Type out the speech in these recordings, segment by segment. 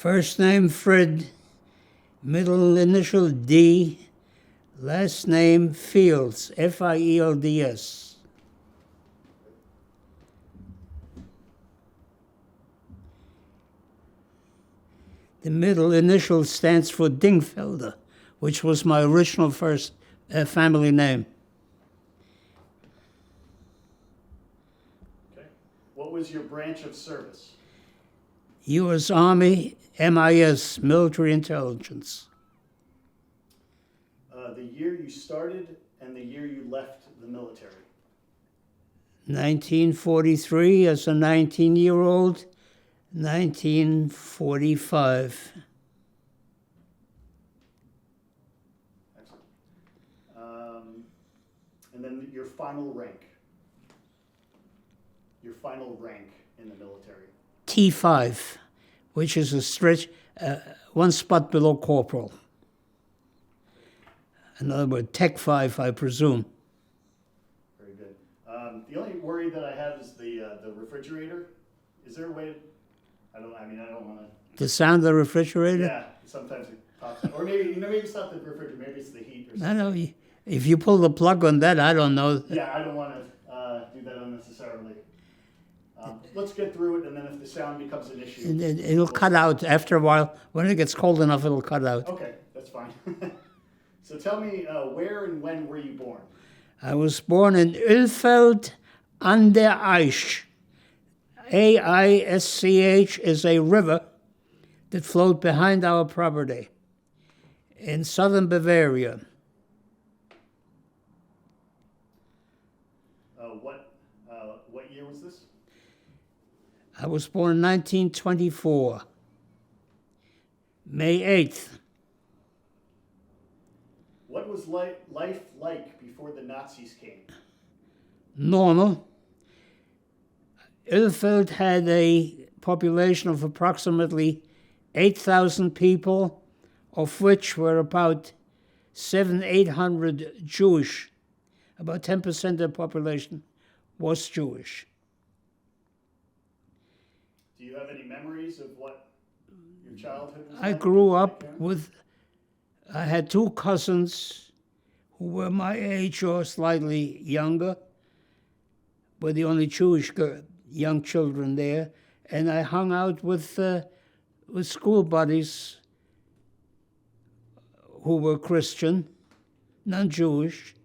First name Fred, middle initial D, last name Fields, Fields. The middle initial stands for Dingfelder, which was my original first family name. Okay. What was your branch of service? U.S. Army, MIS, Military Intelligence. The year you started and the year you left the military. 1943 as a 19-year-old, 1945. Excellent. And then your final rank. Your final rank in the military. T5, which is a stretch, one spot below corporal. In other words, Tech 5, I presume. Very good. The only worry that I have is the refrigerator. Is there a way? I don't want to. The sound of the refrigerator? Yeah, sometimes it pops up. Or maybe it's not the refrigerator. Maybe it's the heat or something. I know. If you pull the plug on that, I don't know. Yeah, I don't want to do that unnecessarily. Let's get through it, and then if the sound becomes an issue, It'll cut out after a while. When it gets cold enough, it'll cut out. Okay, that's fine. So tell me, where and when were you born? I was born in Ölfeld an der Aisch. Aisch is a river that flowed behind our property in southern Bavaria. What year was this? I was born in 1924, May 8th. What was life like before the Nazis came? Normal. Ölfeld had a population of approximately 8,000 people, of which were about 800 Jewish. About 10% of the population was Jewish. Do you have any memories of what your childhood was I like? grew up I had two cousins who were my age or slightly younger. We're the only Jewish young children there. And I hung out with school buddies who were Christian, non-Jewish.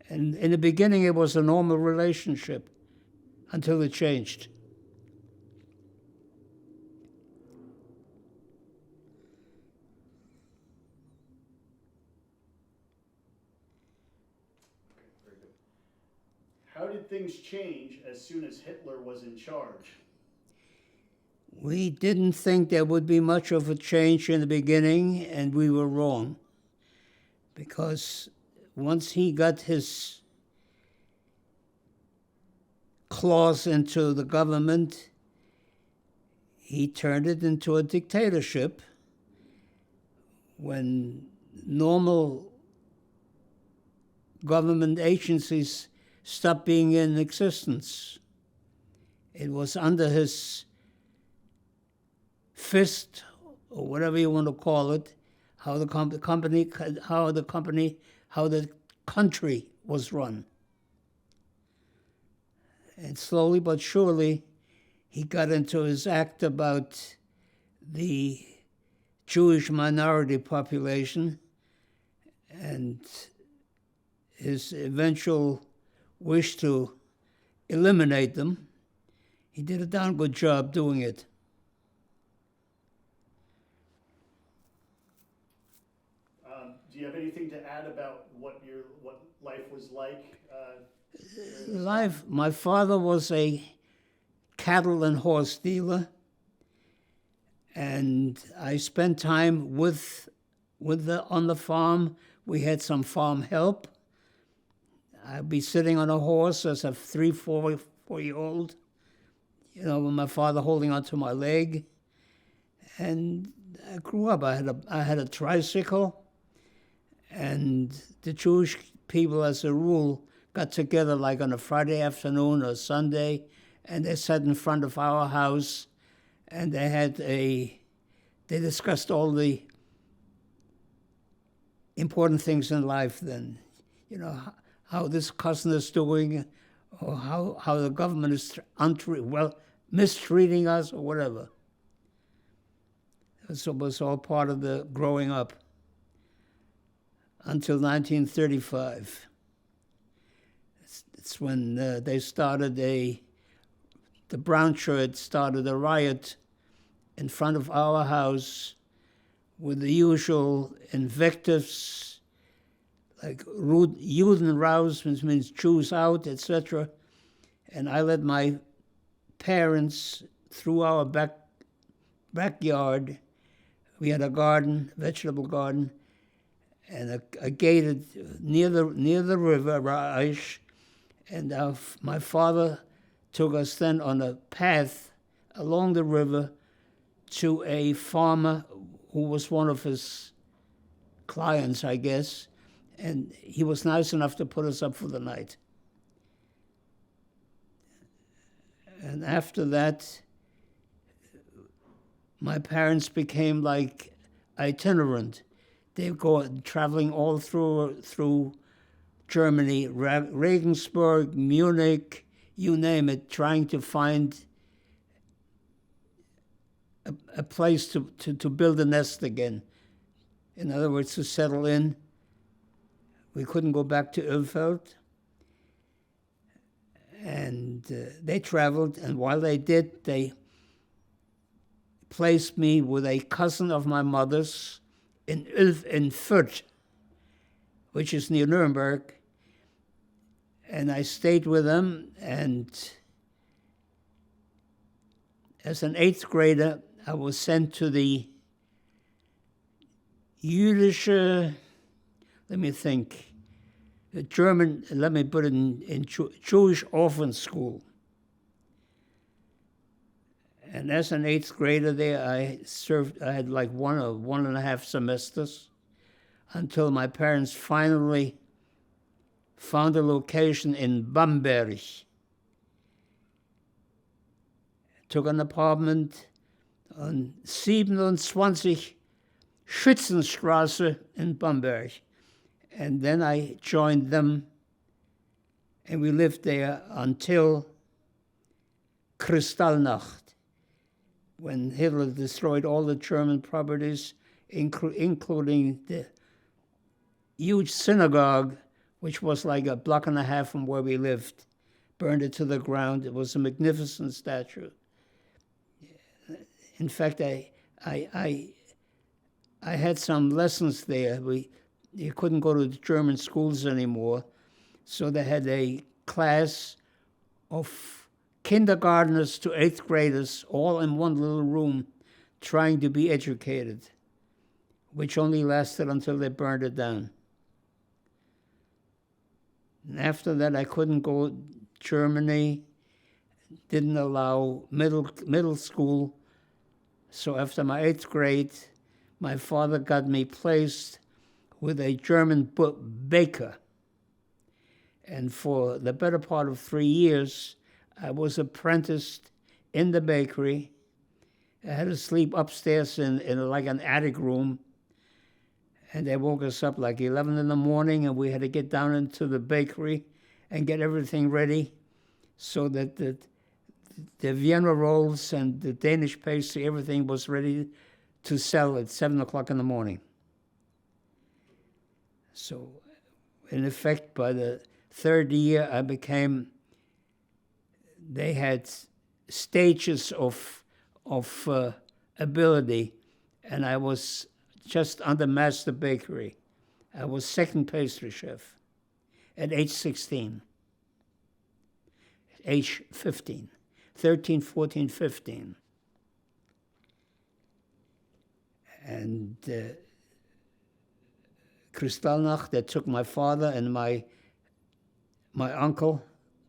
And in the beginning, it was a normal relationship until it changed. Very good. How did things change as soon as Hitler was in charge? We didn't think there would be much of a change in the beginning, and we were wrong. Because once he got his claws into the government, he turned it into a dictatorship when normal government agencies stopped being in existence. It was under his fist, or whatever you want to call it, how the country was run. And slowly but surely, he got into his act about the Jewish minority population and his eventual wish to eliminate them. He did a darn good job doing it. Do you have anything to add about what life was like? My father was a cattle and horse dealer, and I spent time on the farm. We had some farm help. I'd be sitting on a horse as a 4-year-old, with my father holding onto my leg, and I grew up. I had a tricycle. And the Jewish people, as a rule, got together like on a Friday afternoon or Sunday, and they sat in front of our house, and they had a they discussed all the important things in life then. You know, how this cousin is doing, or how the government is mistreating us, or whatever. So it was all part of the growing up until 1935. It's when they started the brown shirts started a riot in front of our house with the usual invectives like Judenraus, which means Jews out, etc. And I led my parents through our backyard. We had a garden, vegetable garden, and a gated near the river, Raish. And my father took us then on a path along the river to a farmer who was one of his clients, I guess, and he was nice enough to put us up for the night. And after that, my parents became like itinerant. They go traveling all through Germany, Regensburg, Munich, you name it, trying to find a place to build a nest again. In other words, to settle in. We couldn't go back to Ilfeld. And they traveled, and while they did, they placed me with a cousin of my mother's in Fürth, which is near Nuremberg. And I stayed with them, and as an 8th grader, I was sent to the Jüdische, the German, let me put it in Jewish orphan school. And as an 8th grader there, I had like 1.5 semesters until my parents finally found a location in Bamberg. Took an apartment on 27 Schützenstraße in Bamberg. And then I joined them, and we lived there until Kristallnacht, when Hitler destroyed all the German properties, including the huge synagogue, which was like a block and a half from where we lived, burned it to the ground. It was a magnificent statue. In fact, I had some lessons there. You couldn't go to the German schools anymore, so they had a class of kindergartners to 8th graders, all in one little room, trying to be educated, which only lasted until they burned it down. And after that, I couldn't go to Germany, didn't allow middle school. So after my 8th grade, my father got me placed with a German baker. And for the better part of 3 years, I was apprenticed in the bakery. I had to sleep upstairs in like an attic room. And they woke us up like 11 in the morning, and we had to get down into the bakery and get everything ready so that the Vienna rolls and the Danish pastry, everything was ready to sell at 7 o'clock in the morning. So, in effect, by the 3rd year, they had stages of ability, and I was just under master bakery. I was 2nd pastry chef at age 16, age 15, 13, 14, 15. And Kristallnacht, they took my father and my uncle,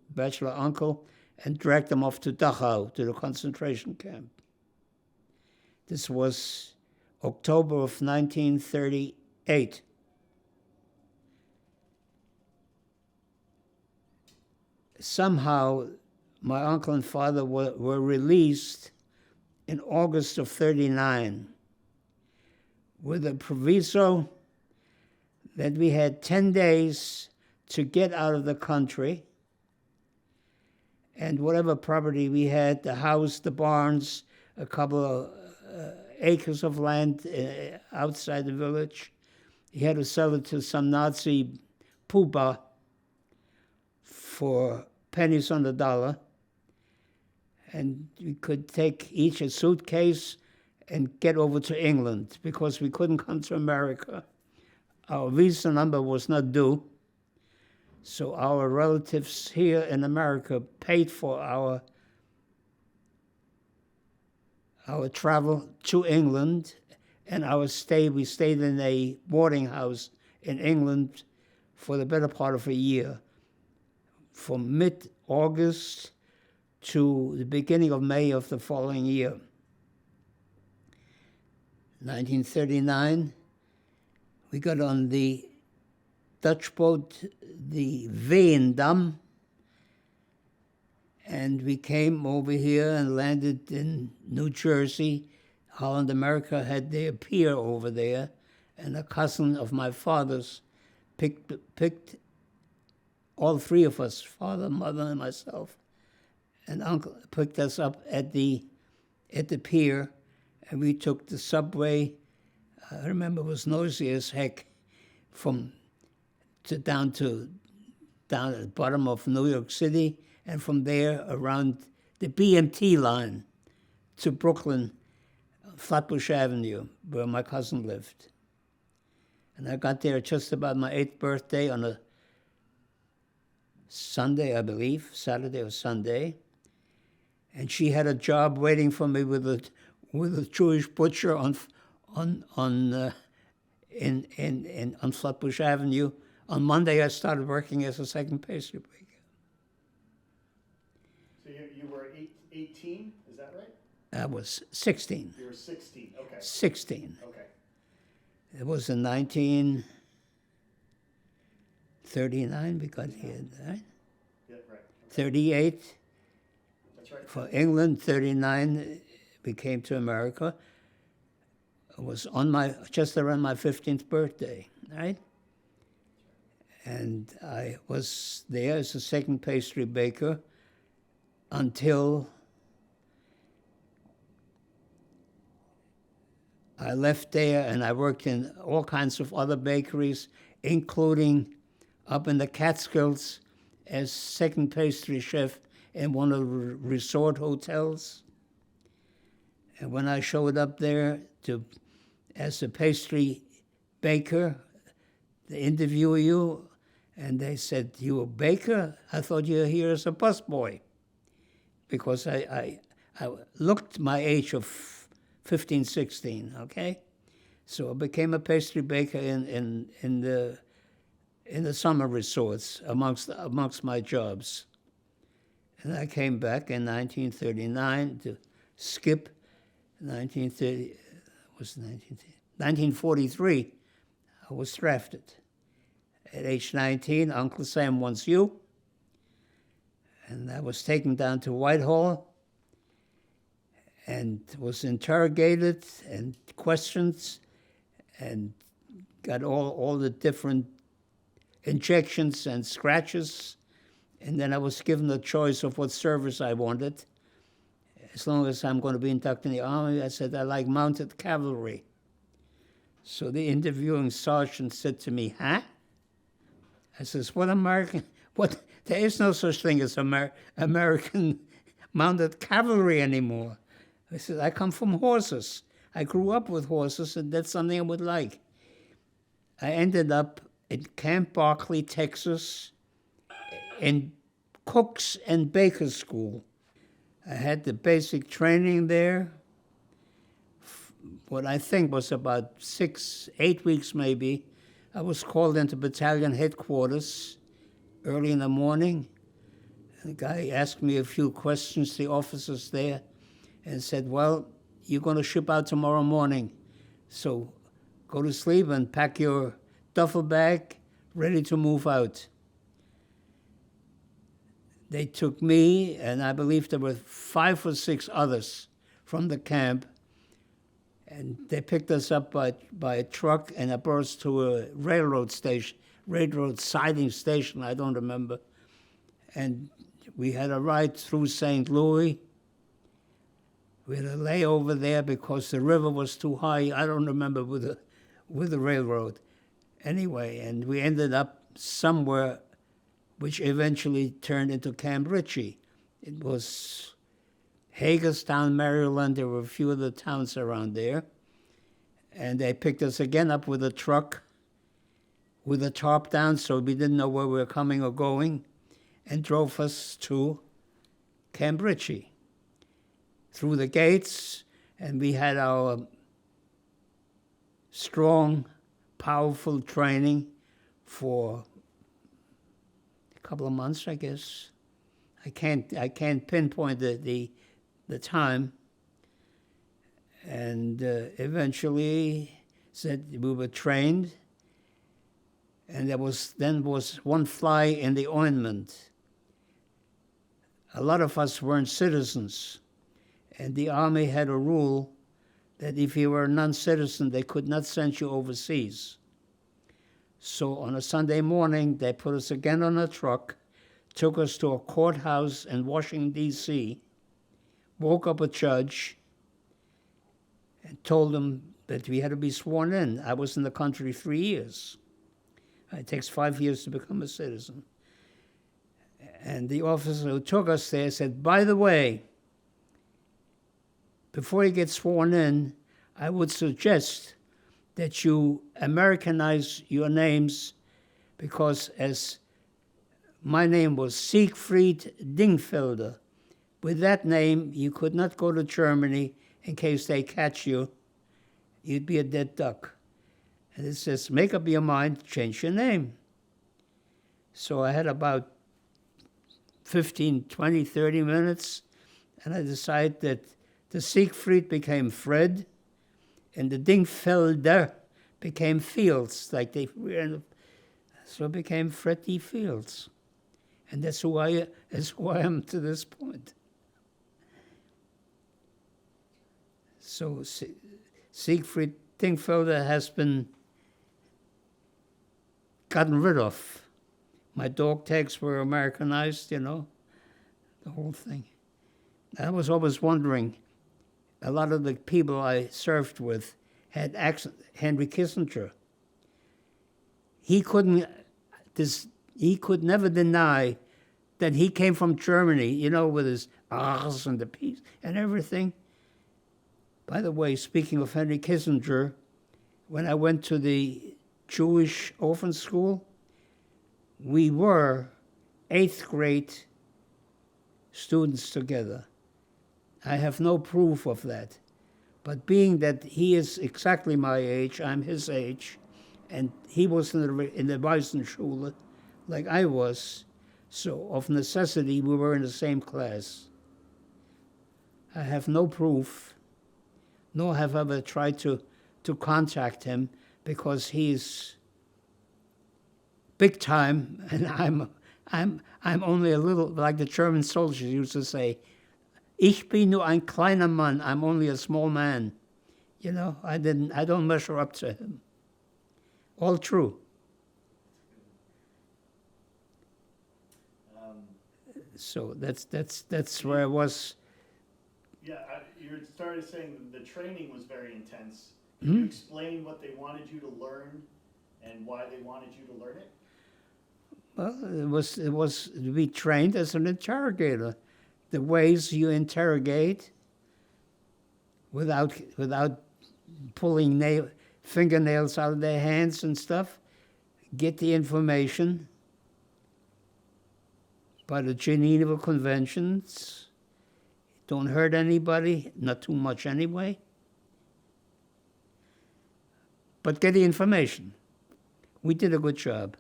bachelor uncle, and dragged them off to Dachau, to the concentration camp. This was October of 1938. Somehow, my uncle and father were released in August of 39. with a proviso that we had 10 days to get out of the country, and whatever property we had, the house, the barns, a couple of acres of land outside the village, he had to sell it to some Nazi poobah for pennies on the dollar, and we could take each a suitcase and get over to England because we couldn't come to America. Our visa number was not due, so our relatives here in America paid for our travel to England and our stay. We stayed in a boarding house in England for the better part of a year, from mid-August to the beginning of May of the following year. 1939, we got on the Dutch boat, the Veendam, and we came over here and landed in New Jersey. Holland America had their pier over there, and a cousin of my father's picked all three of us, father, mother, and myself, and uncle, picked us up at the pier, and we took the subway. I remember it was noisy as heck, down at the bottom of New York City, and from there around the BMT line to Brooklyn, Flatbush Avenue, where my cousin lived. And I got there just about my 8th birthday on a Sunday, I believe, Saturday or Sunday. And she had a job waiting for me with a Jewish butcher on Flatbush Avenue. On Monday, I started working as a second pastry baker. So you were 18, is that right? I was 16. You were 16, okay. 16. Okay. It was in 1939 we got here, right? Yeah, right. Okay. 38 That's right. for England, 39 we came to America. It was just around my 15th birthday, right? And I was there as a second pastry baker until I left there, and I worked in all kinds of other bakeries, including up in the Catskills as second pastry chef in one of the resort hotels. And when I showed up there as a pastry baker, they interview you, and they said, "You a baker? I thought you were here as a busboy." Because I looked my age of 15, 16, okay? So I became a pastry baker in the summer resorts amongst my jobs. And I came back in 1939 to skip 1943. I was drafted. At age 19, Uncle Sam wants you. And I was taken down to Whitehall and was interrogated and questioned and got all the different injections and scratches. And then I was given the choice of what service I wanted. As long as I'm going to be inducted in the Army, I said, I like mounted cavalry. So the interviewing sergeant said to me, huh? I says, what American? What? There is no such thing as American mounted cavalry anymore. I said, I come from horses. I grew up with horses, and that's something I would like. I ended up in Camp Barkley, Texas, in Cooks and Baker School. I had the basic training there, what I think was about 8 weeks maybe. I was called into battalion headquarters early in the morning. The guy asked me a few questions, the officers there, and said, well, you're going to ship out tomorrow morning, so go to sleep and pack your duffel bag, ready to move out. They took me, and I believe there were 5 or 6 others from the camp, And they picked us up by a truck and it brought us to a railroad siding station, I don't remember. And we had a ride through St. Louis. We had a layover there because the river was too high. I don't remember with the railroad. Anyway, and we ended up somewhere which eventually turned into Camp Ritchie. It was Hagerstown, Maryland. There were a few other towns around there. And they picked us again up with a truck with the top down so we didn't know where we were coming or going, and drove us to Camp Ritchie through the gates. And we had our strong, powerful training for a couple of months, I guess. I can't pinpoint the time. And eventually said we were trained, and there was one fly in the ointment. A lot of us weren't citizens, and the Army had a rule that if you were a non-citizen, they could not send you overseas. So on a Sunday morning, they put us again on a truck, took us to a courthouse in Washington, D.C., woke up a judge, and told him that we had to be sworn in. I was in the country 3 years. It takes 5 years to become a citizen. And the officer who took us there said, by the way, before you get sworn in, I would suggest that you Americanize your names, because as my name was Siegfried Dingfelder. With that name, you could not go to Germany in case they catch you. You'd be a dead duck. And it says, make up your mind, change your name. So I had about 15, 20, 30 minutes, and I decided that the Siegfried became Fred, and the Dingfelder became Fields, like they were in the, so it became Fred D. Fields. And that's who I am to this point. So Siegfried Dingfelder has been gotten rid of. My dog tags were Americanized, the whole thing. I was always wondering, a lot of the people I served with had accent. Henry Kissinger, he could never deny that he came from Germany, with his R's and the P's and everything. By the way, speaking of Henry Kissinger, when I went to the Jewish orphan school, we were 8th grade students together. I have no proof of that. But being that he is exactly my age, I'm his age, and he was in the Weissenschule like I was, so of necessity we were in the same class. I have no proof, nor have I ever tried to contact him, because he's big time, and I'm only a little, like the German soldiers used to say, Ich bin nur ein kleiner Mann, I'm only a small man. I don't measure up to him. All true. So that's where I was. Yeah, you started saying the training was very intense. Can you explain what they wanted you to learn and why they wanted you to learn it? Well, it was to be trained as an interrogator. The ways you interrogate without pulling fingernails out of their hands and stuff, get the information by the Geneva Conventions, don't hurt anybody, not too much anyway, but get the information. We did a good job.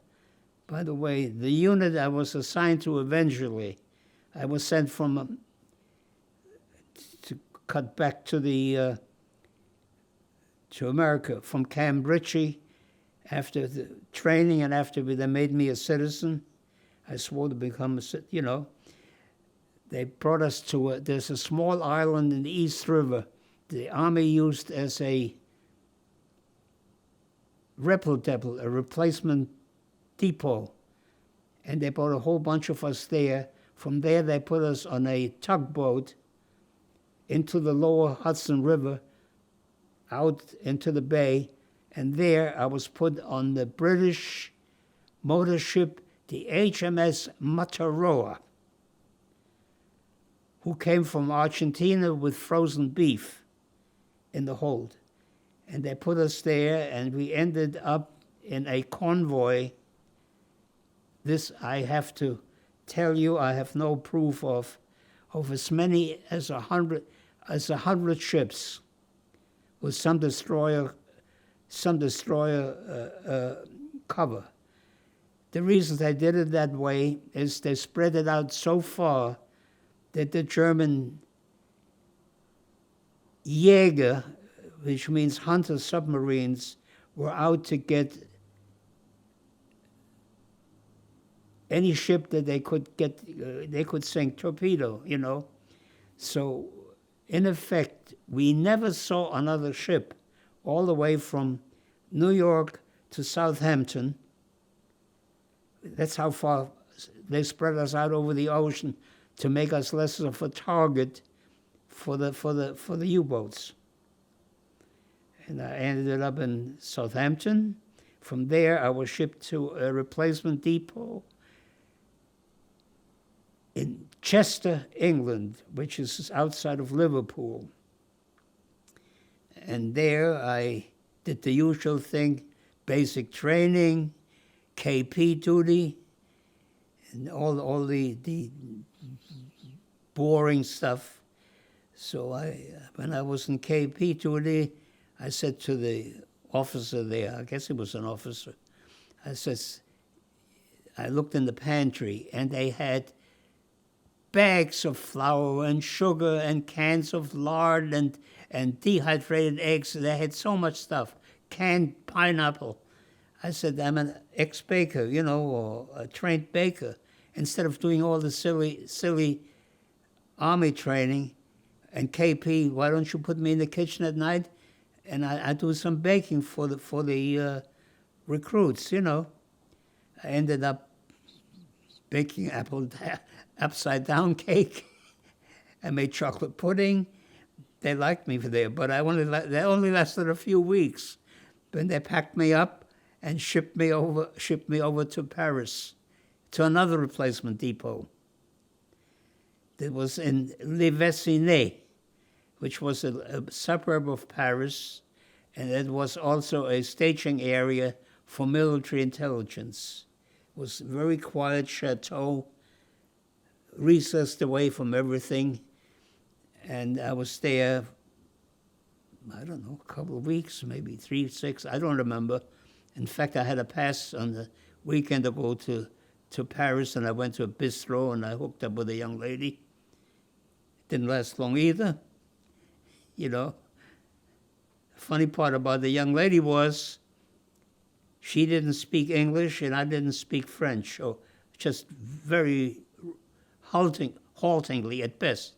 By the way, the unit I was assigned to eventually, I was sent to cut back to to America from Camp Ritchie after the training, and after they made me a citizen. I swore to become They brought us to there's a small island in the East River, the Army used as a a replacement depot. And they brought a whole bunch of us there. From there, they put us on a tugboat into the lower Hudson River, out into the bay. And there I was put on the British motor ship, the HMS Mataroa, who came from Argentina with frozen beef in the hold. And they put us there, and we ended up in a convoy. This I have to tell you, I have no proof of as many as 100 ships with some destroyer cover. The reason they did it that way is they spread it out so far that the German Jäger, which means hunter submarines, were out to get any ship that they could get, they could sink torpedo, you know. So, in effect, we never saw another ship all the way from New York to Southampton. That's how far they spread us out over the ocean to make us less of a target for the U-boats. And I ended up in Southampton. From there, I was shipped to a replacement depot in Chester, England, which is outside of Liverpool. And there I did the usual thing, basic training, KP duty, and all the boring stuff. So when I was in KP duty, I said to the officer there, I guess he was an officer, I looked in the pantry, and they had bags of flour and sugar and cans of lard and dehydrated eggs. They had so much stuff, canned pineapple. I said, I'm an ex-baker, you know, or a trained baker. Instead of doing all the silly Army training and KP, why don't you put me in the kitchen at night and I do some baking for the recruits, you know. I ended up baking upside down cake. I made chocolate pudding. They liked me for there, but they only lasted a few weeks. Then they packed me up and shipped me over to Paris, to another replacement depot. That was in Les Vessinets, which was a suburb of Paris, and it was also a staging area for military intelligence. It was a very quiet chateau, recessed away from everything, and I was there, I don't know, a couple of weeks, maybe 3, 6, I don't remember. In fact, I had a pass on the weekend to go to Paris, and I went to a bistro, and I hooked up with a young lady. Didn't last long either, you know. The funny part about the young lady was she didn't speak English, and I didn't speak French, or just very haltingly at best.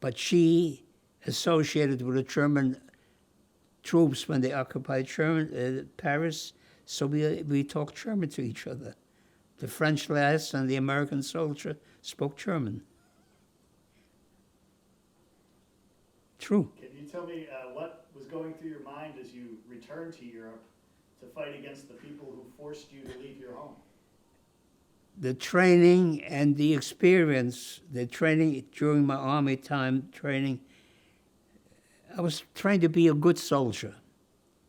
But she associated with the German troops when they occupied Paris, so we talked German to each other. The French lass and the American soldier spoke German. True. Can you tell me what was going through your mind as you returned to Europe to fight against the people who forced you to leave your home? The training and the experience, the training during my Army time training, I was trying to be a good soldier,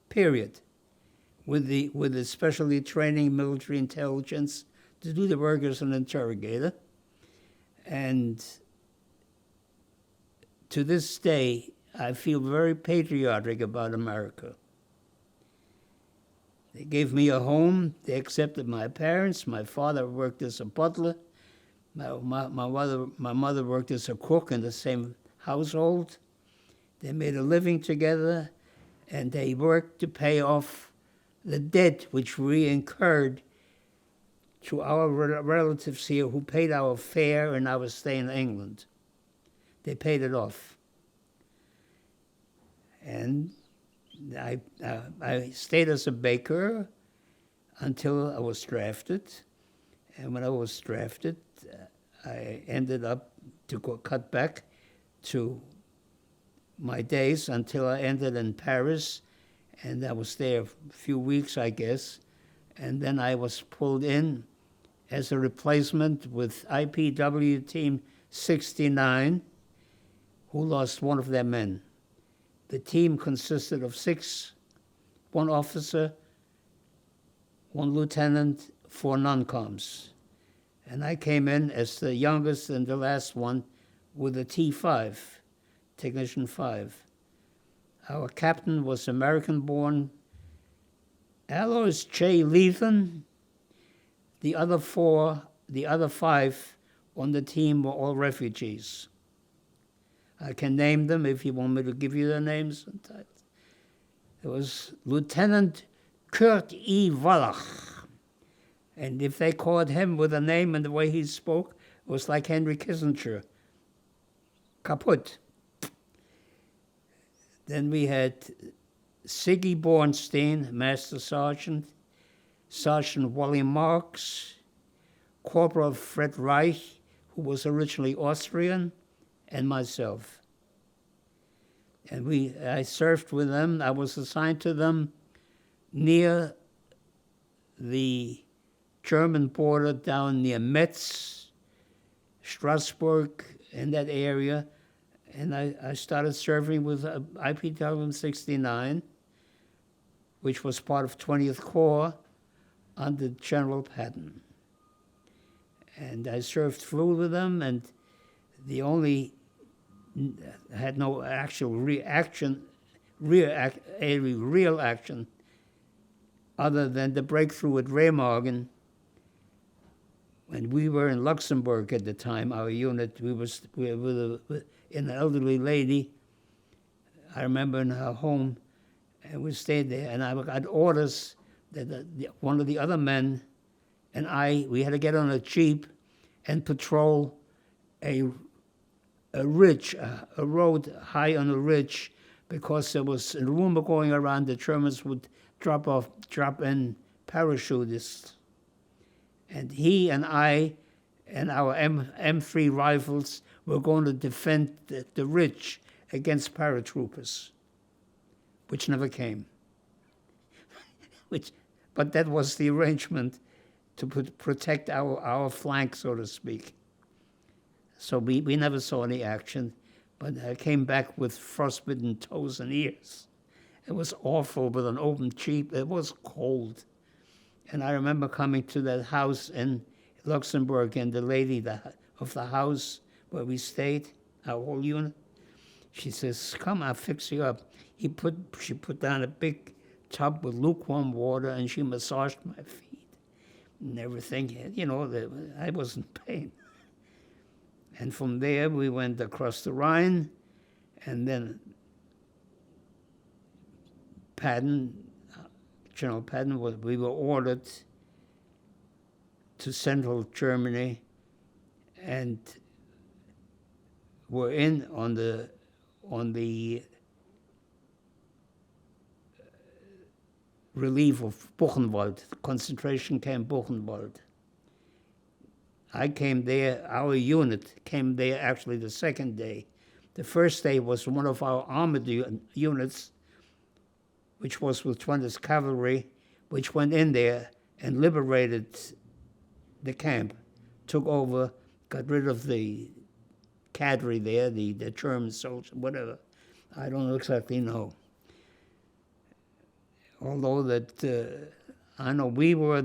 period, with the specially training military intelligence to do the work as an interrogator. And to this day, I feel very patriotic about America. They gave me a home. They accepted my parents. My father worked as a butler. My mother worked as a cook in the same household. They made a living together, and they worked to pay off the debt which we incurred to our relatives here who paid our fare and our stay in England. They paid it off. And I stayed as a baker until I was drafted. And when I was drafted, I ended up to cut back to my days until I ended in Paris. And I was there a few weeks, I guess. And then I was pulled in as a replacement with IPW Team 69, who lost one of their men. The team consisted of 6, 1 officer, 1 lieutenant, 4 non-coms. And I came in as the youngest and the last one with a T5, Technician 5. Our captain was American-born Alois J. Lethan. The other 5 on the team were all refugees. I can name them if you want me to give you their names. It was Lieutenant Kurt E. Wallach. And if they called him with a name and the way he spoke, it was like Henry Kissinger. Kaput. Then we had Siggy Bornstein, Master Sergeant, Sergeant Wally Marks, Corporal Fred Reich, who was originally Austrian, and myself. And I served with them. I was assigned to them near the German border down near Metz, Strasbourg, in that area. And I started serving with IPW 69, which was part of 20th Corps under General Patton. And I served through with them, and the only had no actual real action other than the breakthrough at Remagen. When we were in Luxembourg at the time, our unit, we were with an elderly lady. I remember in her home, and we stayed there, and I got orders that one of the other men and we had to get on a jeep and patrol a ridge, a road high on a ridge, because there was a rumor going around the Germans would drop in parachutists. And he and I and our M3 rifles were going to defend the ridge against paratroopers, which never came. But that was the arrangement to protect our flank, so to speak. So we never saw any action, but I came back with frostbitten toes and ears. It was awful with an open jeep. It was cold. And I remember coming to that house in Luxembourg, and the lady of the house where we stayed, our whole unit, she says, "Come, I'll fix you up." She put down a big tub with lukewarm water, and she massaged my feet and everything. You know, I was in pain. And from there, we went across the Rhine, and then General Patton, we were ordered to central Germany, and were in on the relief of Buchenwald, concentration camp Buchenwald. I came there, our unit came there actually the second day. The first day was one of our armored units, which was with 20th Cavalry, which went in there and liberated the camp, took over, got rid of the cadre there, the German soldiers, whatever. I don't exactly know. Although that, I know we were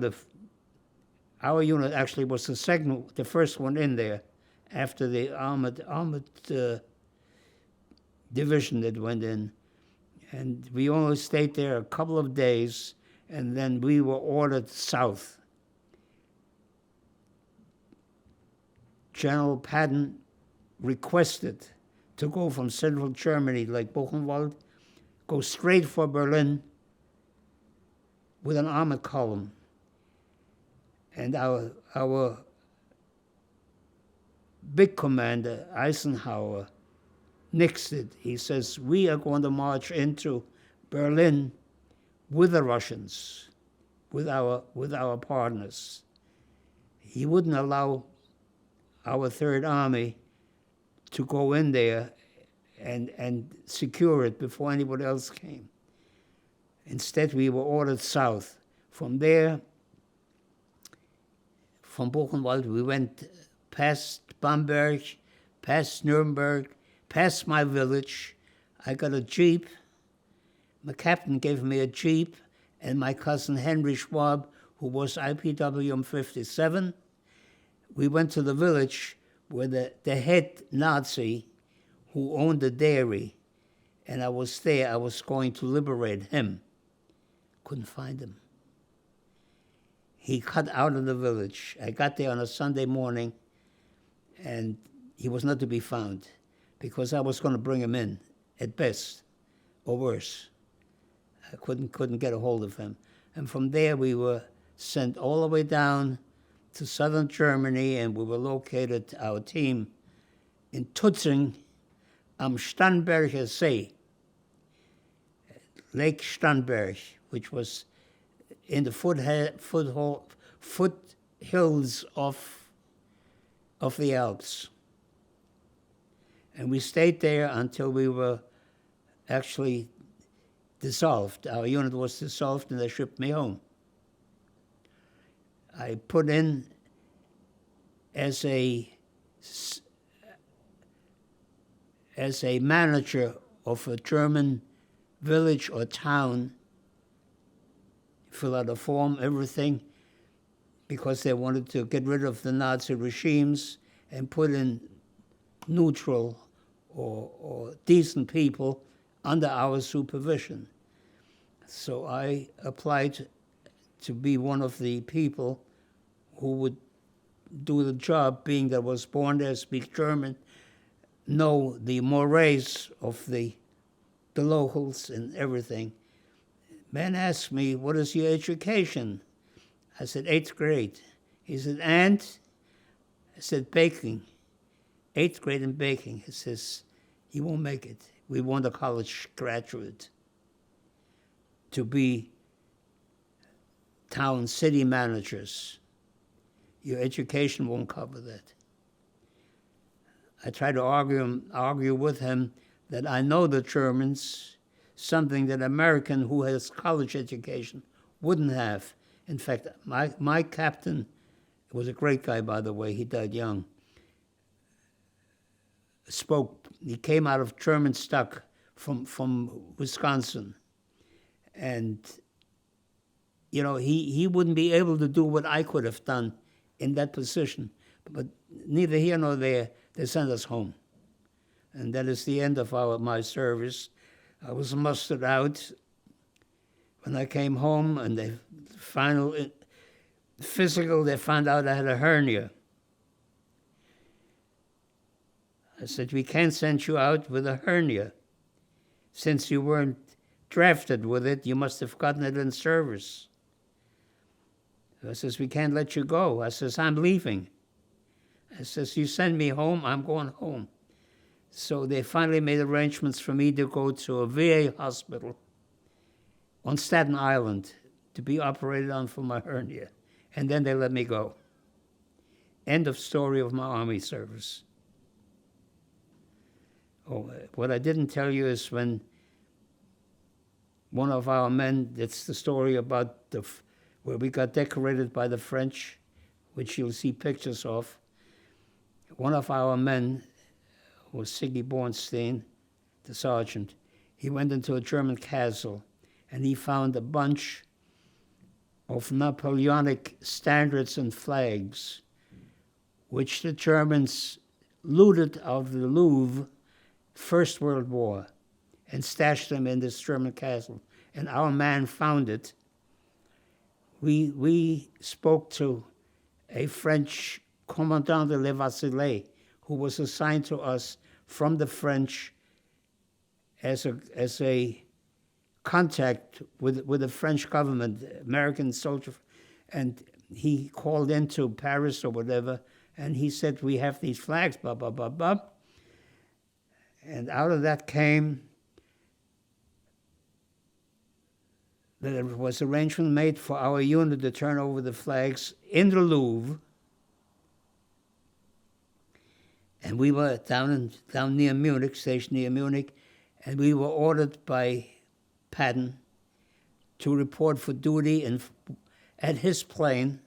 our unit actually was the first one in there after the armored division that went in. And we only stayed there a couple of days, and then we were ordered south. General Patton requested to go from central Germany, like Buchenwald, go straight for Berlin with an armored column. And our big commander, Eisenhower, nixed it. He says, we are going to march into Berlin with the Russians, with our partners. He wouldn't allow our Third Army to go in there and secure it before anybody else came. Instead, we were ordered south. From there, from Buchenwald, we went past Bamberg, past Nuremberg, past my village. I got a Jeep. My captain gave me a Jeep, and my cousin Henry Schwab, who was IPWM 57. We went to the village where the head Nazi who owned the dairy, and I was there. I was going to liberate him. Couldn't find him. He cut out of the village. I got there on a Sunday morning, and he was not to be found because I was going to bring him in, at best, or worse. I couldn't get a hold of him. And from there, we were sent all the way down to southern Germany, and we were located, our team, in Tutzing am Starnberger See, Lake Starnberg, which was in the foothills of the Alps. And we stayed there until we were actually dissolved. Our unit was dissolved, and they shipped me home. I put in as a manager of a German village or town, fill out a form, everything, because they wanted to get rid of the Nazi regimes and put in neutral or decent people under our supervision. So I applied to be one of the people who would do the job, being that I was born there, speak German, know the mores of the locals and everything. Man asked me, what is your education? I said, 8th grade. He said, and? I said, baking. 8th grade in baking. He says, you won't make it. We want a college graduate to be town city managers. Your education won't cover that. I tried to argue with him that I know the Germans, something that American who has college education wouldn't have. In fact, my captain was a great guy, by the way. He died young. He came out of German stock from Wisconsin. And, you know, he wouldn't be able to do what I could have done in that position. But neither here nor there, they sent us home. And that is the end of my service. I was mustered out. When I came home and the final physical, they found out I had a hernia. I said, we can't send you out with a hernia. Since you weren't drafted with it, you must have gotten it in service. I says, we can't let you go. I says, I'm leaving. I says, you send me home, I'm going home. So they finally made arrangements for me to go to a VA hospital on Staten Island to be operated on for my hernia. And then they let me go. End of story of my Army service. Oh, what I didn't tell you is when one of our men, that's the story about where we got decorated by the French, which you'll see pictures of. One of our men was Siggy Bornstein, the sergeant. He went into a German castle, and he found a bunch of Napoleonic standards and flags, which the Germans looted out of the Louvre, First World War, and stashed them in this German castle. And our man found it. We spoke to a French Commandant de l'Évasile, who was assigned to us from the French as a contact with the French government, American soldier, and he called into Paris or whatever, and he said, we have these flags, blah, blah, blah, blah. And out of that came that it was arrangement made for our unit to turn over the flags in the Louvre. And we were down near Munich, stationed near Munich, and we were ordered by Patton to report for duty at his plane,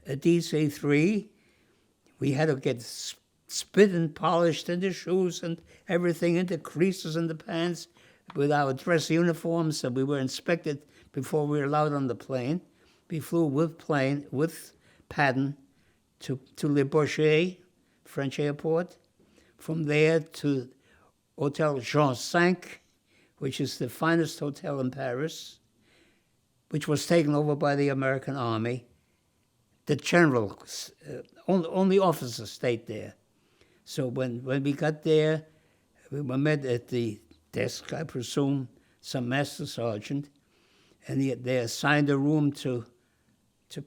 a DC-3. We had to get spit and polished in the shoes and everything, in the creases in the pants, with our dress uniforms, and we were inspected before we were allowed on the plane. We flew with Patton to Le Bourget, French airport. From there to Hotel Jean V, which is the finest hotel in Paris, which was taken over by the American Army. The generals, only officers stayed there. So when we got there, we were met at the desk, I presume, some master sergeant, and they assigned a room to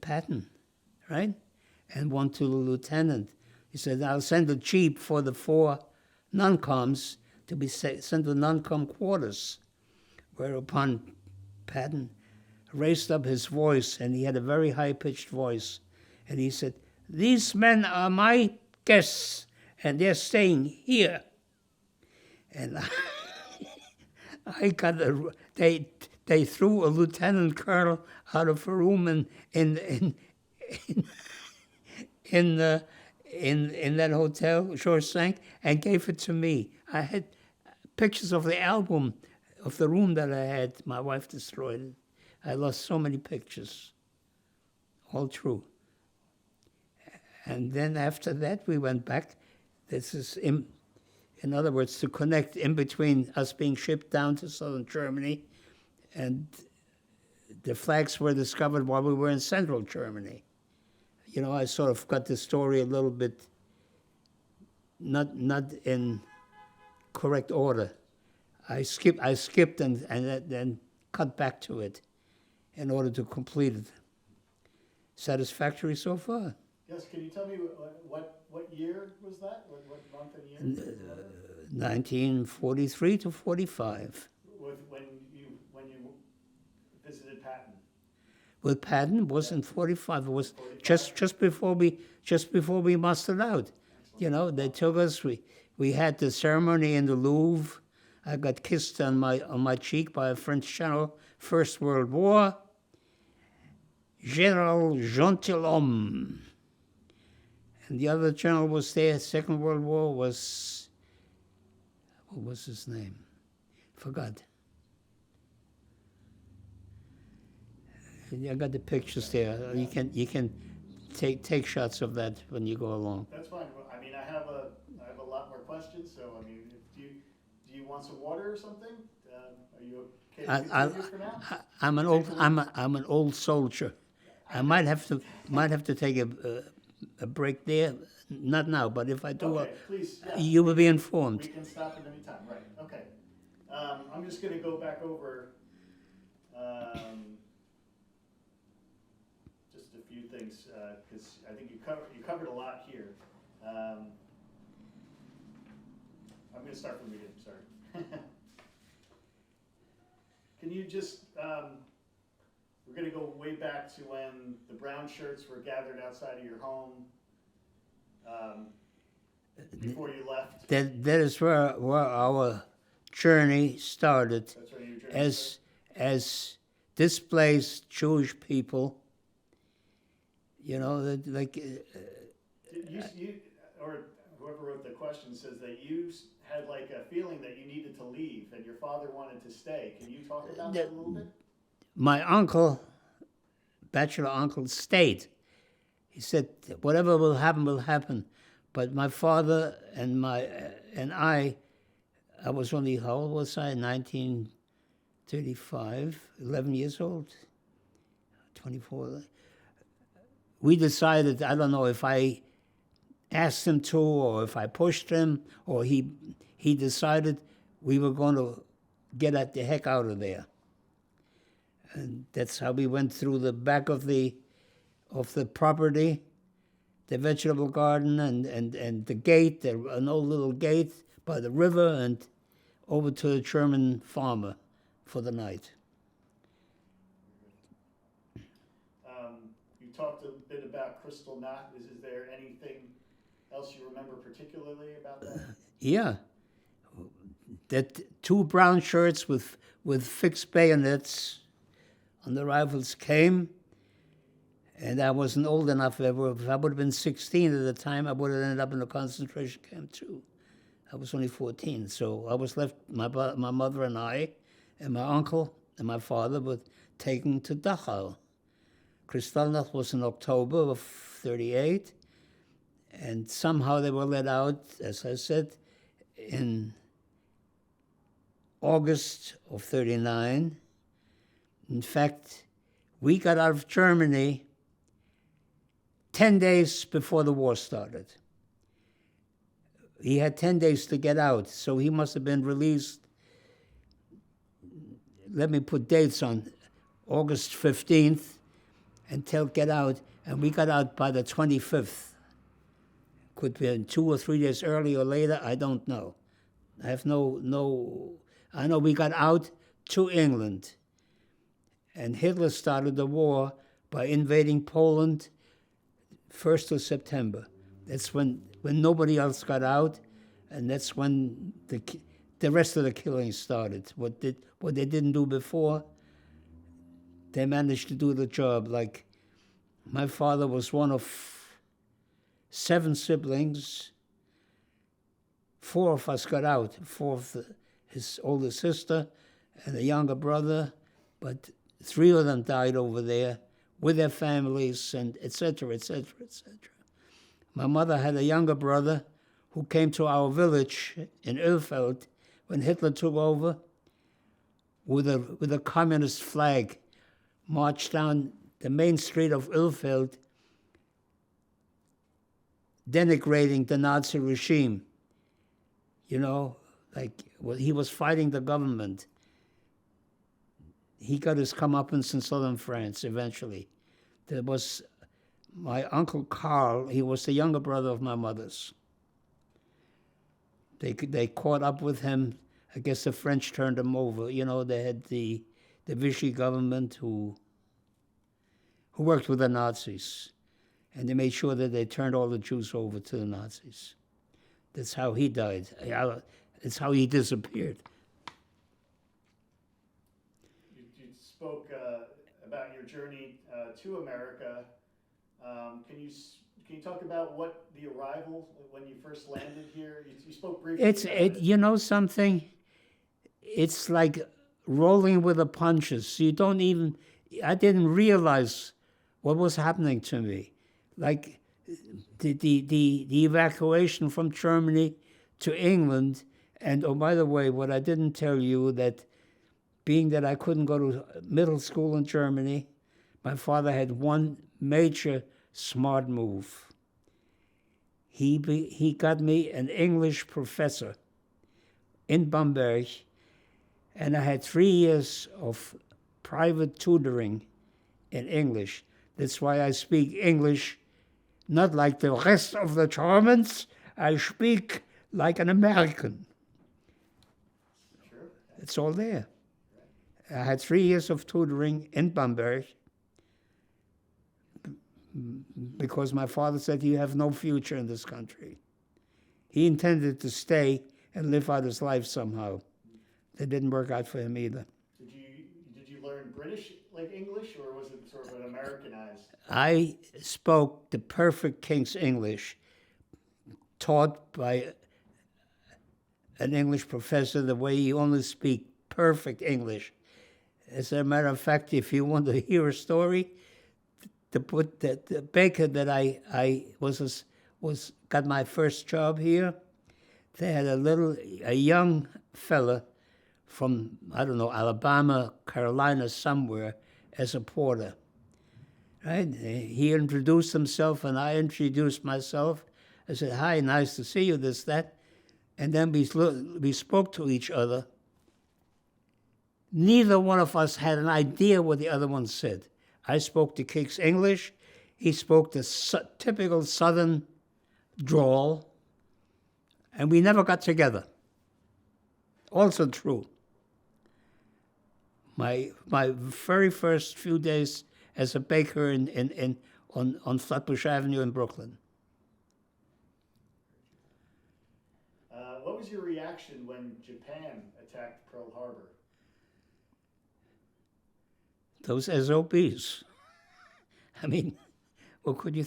Patton, right? And one to the lieutenant. He said, I'll send a jeep for the 4 non-coms to be sent to non-com quarters, whereupon Patton raised up his voice, and he had a very high-pitched voice, and he said, these men are my guests, and they're staying here. And I got they threw a lieutenant colonel out of a room in that hotel, Georges V, and gave it to me. I had pictures of the album of the room that I had. My wife destroyed it. I lost so many pictures. All true. And then after that, we went back. This is, in other words, to connect in between us being shipped down to southern Germany, and the flags were discovered while we were in central Germany. You know, I sort of got the story a little bit not in correct order. I skipped and then cut back to it in order to complete it. Satisfactory so far? Yes, can you tell me what year was that? What month and year? 1943 to 45. When you visited Patton? With Patton was in 45. It was 45? just before we mustered out. You know, they took us. We had the ceremony in the Louvre. I got kissed on my cheek by a French general, First World War, General Gentilhomme. And the other general was there. Second World War was, what was his name? Forgot. I got the pictures there. You can take shots of that when you go along. That's fine. I mean, I have a lot more questions. So I mean, do you want some water or something? Are you okay to continue for now? I'm an old soldier. I might have to take a break there. Not now, but if I do, okay, please, yeah. You will be informed. We can stop at any time. Right. Okay. I'm just going to go back over just a few things because I think you covered a lot here. I'm going to start from the beginning. Sorry. Can you just? We're going to go way back to when the brown shirts were gathered outside of your home before you left. That is where our journey started. That's where your journey started. As displaced Jewish people, you know, like. You or whoever wrote the question says that you had like a feeling that you needed to leave and your father wanted to stay. Can you talk about that a little bit? My uncle, bachelor uncle, stayed. He said, whatever will happen. But my father and I was only, how old was I? 1935, 11 years old, 24. We decided, I don't know if I asked him to or if I pushed him or he decided we were going to get the heck out of there. And that's how we went through the back of the property, the vegetable garden, and the gate, an old little gate by the river and over to the German farmer for the night. You talked a bit about Kristallnacht. Is there anything else you remember particularly about that? Yeah, that two brown shirts with fixed bayonets on the rifles came, and I wasn't old enough. If I would have been 16 at the time, I would have ended up in a concentration camp too. I was only 14, so I was left, my mother and I, and my uncle and my father were taken to Dachau. Kristallnacht was in October of 38, and somehow they were let out, as I said, in August of 39. In fact, we got out of Germany 10 days before the war started. He had 10 days to get out, so he must have been released, let me put dates on, August 15th, until get out, and we got out by the 25th. Could be 2 or 3 days earlier or later, I don't know. I have I know we got out to England, and Hitler started the war by invading Poland 1st of September. That's when nobody else got out, and that's when the rest of the killing started. What they didn't do before, they managed to do the job. Like, my father was one of 7 siblings. 4 of us got out. 4 of his older sister and a younger brother, but 3 of them died over there with their families, and et cetera, et cetera, et cetera. My mother had a younger brother who came to our village in Ilfeld when Hitler took over with a communist flag, marched down the main street of Ilfeld, denigrating the Nazi regime. You know, like, well, he was fighting the government. He got his comeuppance in southern France eventually. There was my Uncle Carl, he was the younger brother of my mother's. They caught up with him. I guess the French turned him over. You know, they had the Vichy government who worked with the Nazis, and they made sure that they turned all the Jews over to the Nazis. That's how he died. It's how he disappeared. You spoke about your journey to America. Can you talk about what the arrival, when you first landed here? You spoke briefly. You know something? It's like rolling with the punches. I didn't realize what was happening to me. Like the evacuation from Germany to England. And oh, by the way, what I didn't tell you, that being that I couldn't go to middle school in Germany, my father had one major smart move. He got me an English professor in Bamberg, and I had 3 years of private tutoring in English. That's why I speak English not like the rest of the Germans. I speak like an American. Sure. It's all there. I had 3 years of tutoring in Bamberg because my father said, you have no future in this country. He intended to stay and live out his life somehow. That didn't work out for him either. Did you learn British like English, or was it sort of an Americanized? I spoke the perfect King's English, taught by an English professor the way you only speak perfect English. As a matter of fact, if you want to hear a story, the baker that I got my first job here, they had a young fella from, I don't know, Alabama, Carolina, somewhere, as a porter. Right? He introduced himself, and I introduced myself. I said, hi, nice to see you, this, that. And then we spoke to each other. Neither one of us had an idea what the other one said. I spoke the King's English. He spoke the typical Southern drawl. And we never got together. also true. My very first few days as a baker on Flatbush Avenue in Brooklyn. What was your reaction when Japan attacked Pearl Harbor? Those SOBs. I mean, what could you?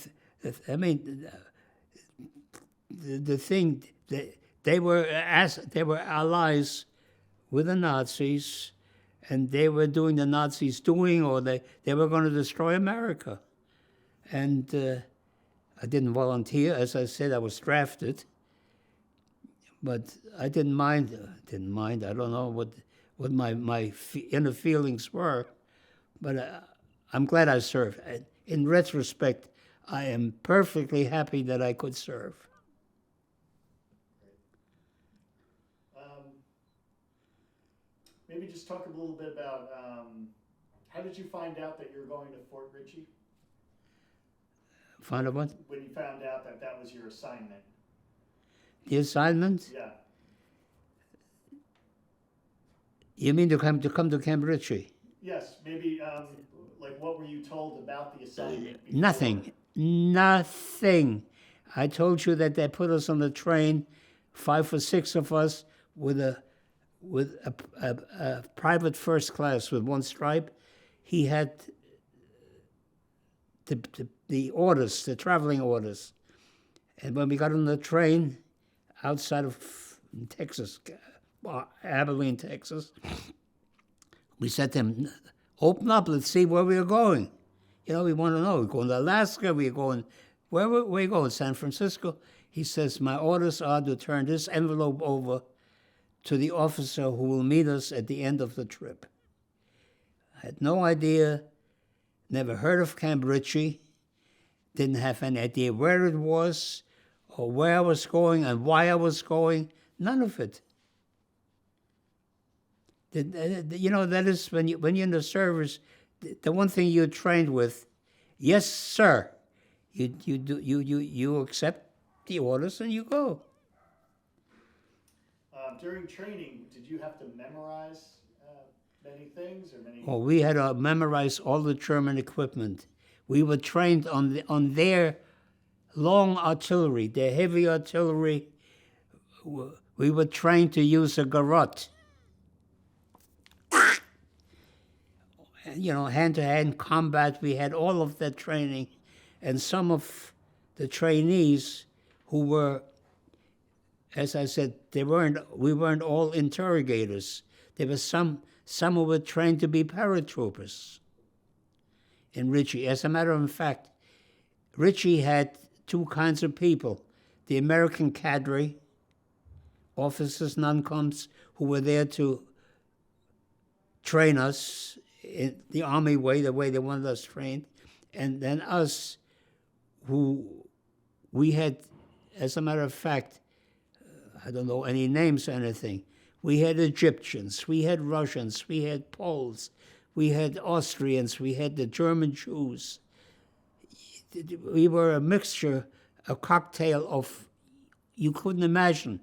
I mean, the thing that they were allies with the Nazis, and they were doing the Nazis doing, or they were going to destroy America. And I didn't volunteer, as I said, I was drafted. But I didn't mind. I don't know what my inner feelings were, but I'm glad I served. In retrospect, I am perfectly happy that I could serve. Maybe just talk a little bit about how did you find out that you were going to Fort Ritchie? Find out what? When you found out that that was your assignment. The assignment? Yeah. You mean to come to Camp Ritchie? Yes. Maybe like what were you told about the assignment? Before? Nothing. I told you that they put us on the train, 5 or 6 of us, with a private first class with one stripe. He had the orders, the traveling orders. And when we got on the train outside of Texas, Abilene, Texas, we said to him, open up, let's see where we're going. You know, we want to know. We're going to Alaska, we're going, where we going, San Francisco? He says, my orders are to turn this envelope over to the officer who will meet us at the end of the trip. I had no idea, never heard of Camp Ritchie, didn't have any idea where it was, or where I was going and why I was going, none of it. You know, that is when you're in the service, the one thing you're trained with, yes, sir. You accept the orders and you go. During training, did you have to memorize many things or many? Oh, we had to memorize all the German equipment. We were trained on their long artillery, their heavy artillery. We were trained to use a garrote. You know, hand-to-hand combat, we had all of that training. And some of the trainees who were, as I said, we weren't all interrogators. There were some who were trained to be paratroopers in Ritchie. As a matter of fact, Ritchie had 2 kinds of people. The American cadre, officers, non-coms, who were there to train us in the Army way, the way they wanted us trained, and then us, who we had, as a matter of fact, I don't know any names or anything. We had Egyptians, we had Russians, we had Poles, we had Austrians, we had the German Jews. We were a mixture, a cocktail of you couldn't imagine.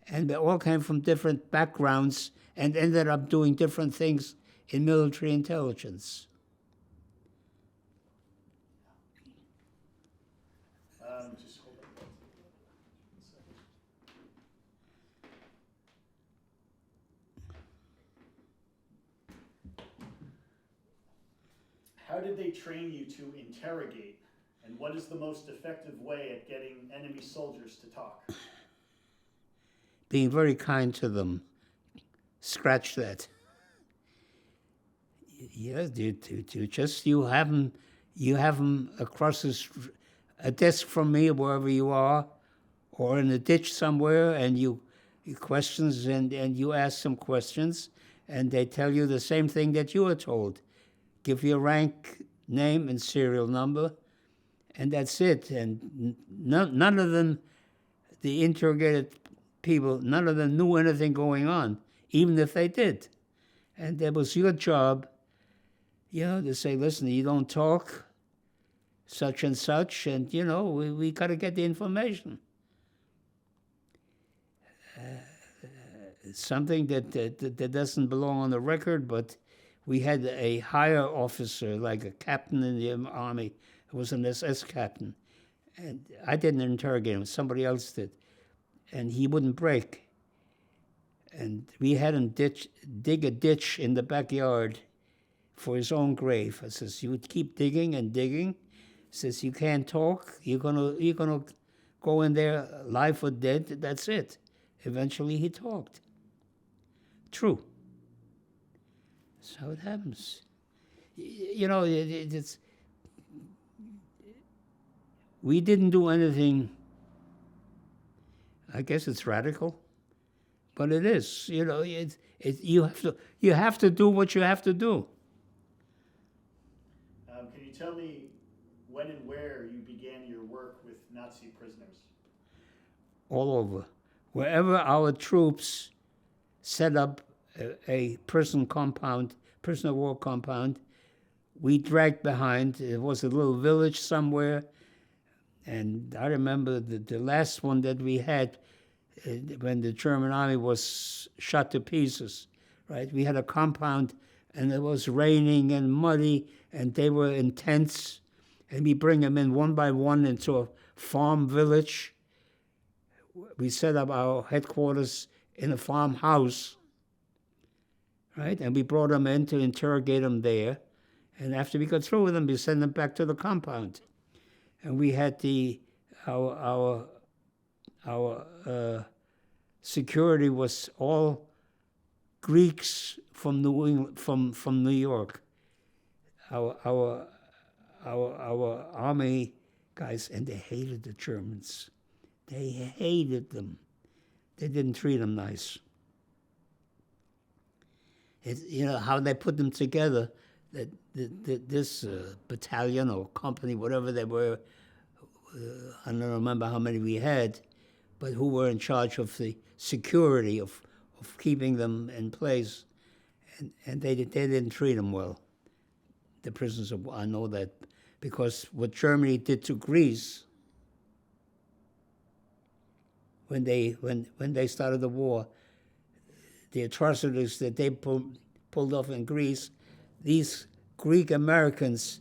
And they all came from different backgrounds and ended up doing different things in military intelligence. Just hold on. How did they train you to interrogate? And what is the most effective way at getting enemy soldiers to talk? Being very kind to them. Scratch that. Yeah, you have them across a desk from me, wherever you are, or in a ditch somewhere, and you questions and you ask them questions, and they tell you the same thing that you were told. Give your rank, name, and serial number, and that's it. And none of them, the interrogated people, none of them knew anything going on, even if they did. And that was your job, you know, to say, listen, you don't talk, such and such, and, you know, we got to get the information. something that doesn't belong on the record, but we had a higher officer, like a captain in the army. It was an SS captain. And I didn't interrogate him, somebody else did. And he wouldn't break. And we had him dig a ditch in the backyard for his own grave. I says, you would keep digging and digging. He says, you can't talk. You're gonna go in there alive or dead. That's it. Eventually he talked. True. That's how it happens. You know, it's we didn't do anything. I guess it's radical, but it is. You know, you have to do what you have to do. Can you tell me when and where you began your work with Nazi prisoners? All over, wherever our troops set up a prisoner of war compound, we dragged behind. It was a little village somewhere. And I remember the last one that we had when the German army was shot to pieces, right? We had a compound, and it was raining and muddy, and they were in tents, and we bring them in one by one into a farm village. We set up our headquarters in a farmhouse, right? And we brought them in to interrogate them there. And after we got through with them, we sent them back to the compound. And we had our security was all Greeks from from New York. Our army guys, and they hated the Germans. They hated them. They didn't treat them nice. You know how they put them together. That this battalion or company, whatever they were, I don't remember how many we had, but who were in charge of the security of keeping them in place, and they didn't treat them well. The prisoners of war, I know that, because what Germany did to Greece when they started the war, the atrocities that they pulled off in Greece, these Greek Americans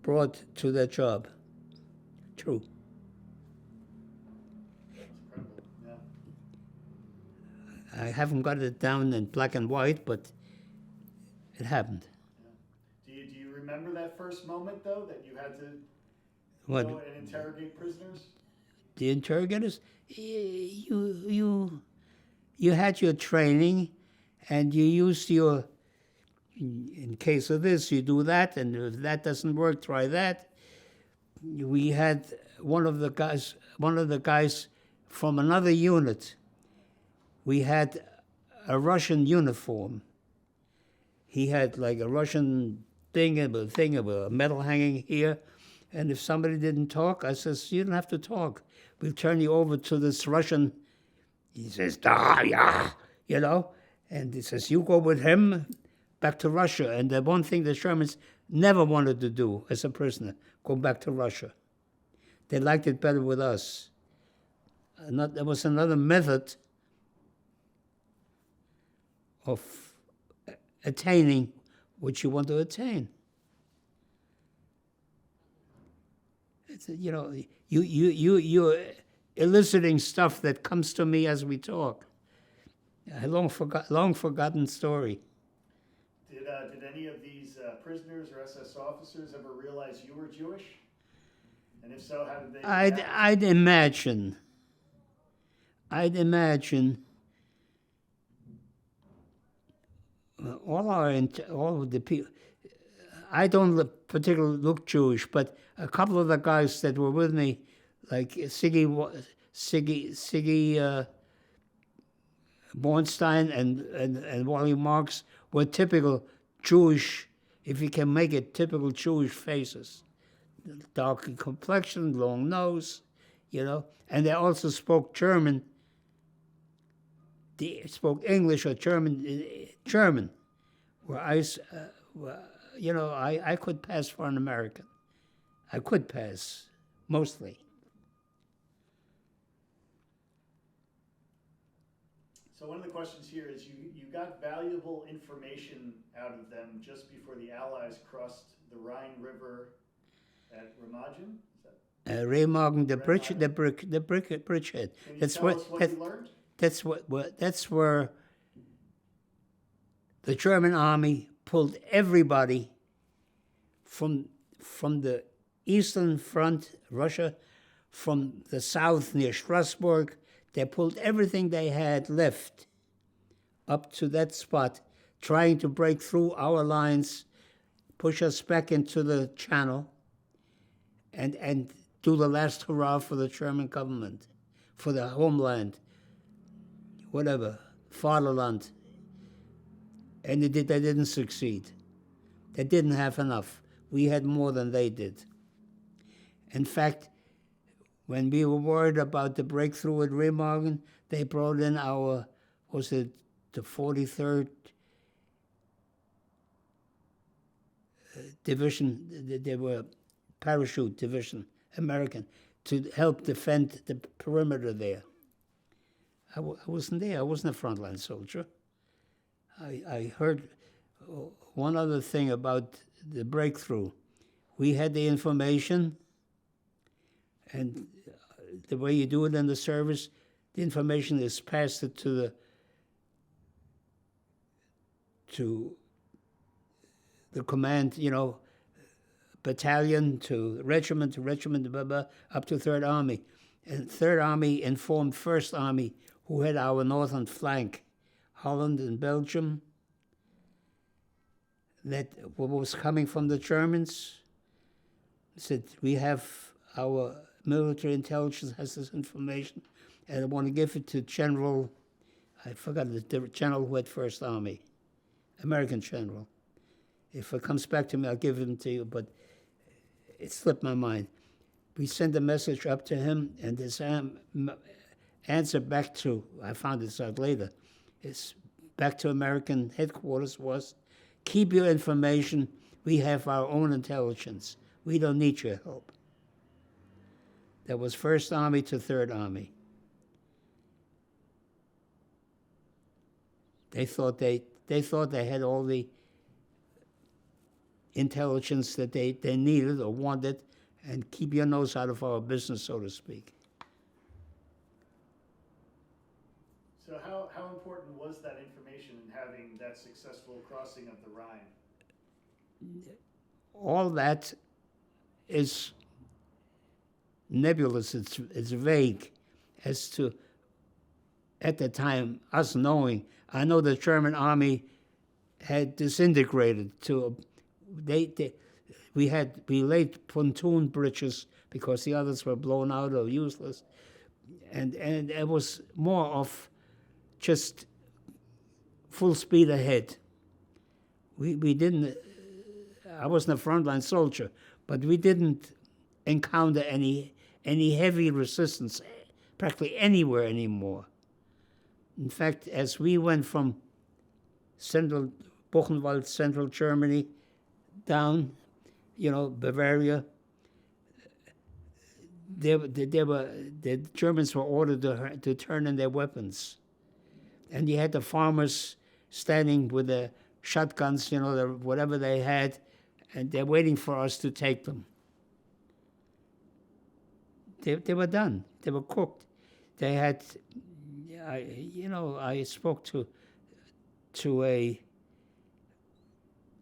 brought to their job. True. That's incredible. Yeah. I haven't got it down in black and white, but it happened. Yeah. Do you remember that first moment though, that you had to What? go and interrogate prisoners? The interrogators, you had your training, and you used your. In case of this, you do that, and if that doesn't work, try that. We had one of the guys from another unit. We had a Russian uniform. He had like a Russian thing of a medal hanging here, and if somebody didn't talk, I says, you don't have to talk. We'll turn you over to this Russian. He says, da, yeah, you know, and he says, you go with him back to Russia. And the one thing the Germans never wanted to do as a prisoner, go back to Russia. They liked it better with us. There was another method of attaining what you want to attain. It's, you know, you're eliciting stuff that comes to me as we talk. A long forgotten story. Did any of these prisoners or SS officers ever realize you were Jewish? And if so, how did they react? I'd imagine. All of the people. I don't particularly look Jewish, but a couple of the guys that were with me, like Siggy Bornstein and Wally Marks, were typical Jewish, if you can make it, typical Jewish faces. Dark complexion, long nose, you know. And they also spoke German. They spoke English or German. Where I could pass for an American. I could pass, mostly. So one of the questions here is you got valuable information out of them just before the Allies crossed the Rhine River at Remagen? Is that Remagen, the bridge, Remagen? the bridgehead. Can you That's tell what us what that, you learned? that's where the German army pulled everybody from the eastern front, Russia, from the south near Strasbourg. They pulled everything they had left up to that spot, trying to break through our lines, push us back into the channel, and do the last hurrah for the German government, for the homeland, whatever, fatherland. And they didn't succeed. They didn't have enough. We had more than they did. In fact, when we were worried about the breakthrough at Remagen, they brought in our, was it the 43rd Division, they were parachute division, American, to help defend the perimeter there. I wasn't there. I wasn't a frontline soldier. I heard one other thing about the breakthrough. We had the information, and the way you do it in the service, the information is passed it to the command, battalion to regiment, blah, blah, up to Third Army. And Third Army informed First Army, who had our northern flank, Holland and Belgium, that what was coming from the Germans, said, we have our military intelligence has this information, and I want to give it to General, I forgot the general who had First Army, American general. If it comes back to me, I'll give him to you, but it slipped my mind. We sent a message up to him, and his answer back to, I found this out later, is back to American headquarters was, keep your information, we have our own intelligence. We don't need your help. That was First Army to Third Army. They thought they had all the intelligence that they needed or wanted, and keep your nose out of our business, so to speak. So how important was that information in having that successful crossing of the Rhine? All that is nebulous, it's vague as to, at the time, us knowing. I know the German army had disintegrated to, we laid pontoon bridges because the others were blown out or useless. And it was more of just full speed ahead. We didn't, I wasn't a frontline soldier, but we didn't encounter any heavy resistance practically anymore. In fact, as we went from Buchenwald, central Germany, down, Bavaria, the Germans were ordered to turn in their weapons. And you had the farmers standing with their shotguns, whatever they had, and they're waiting for us to take them. They were done. They were cooked. They had, I spoke to a,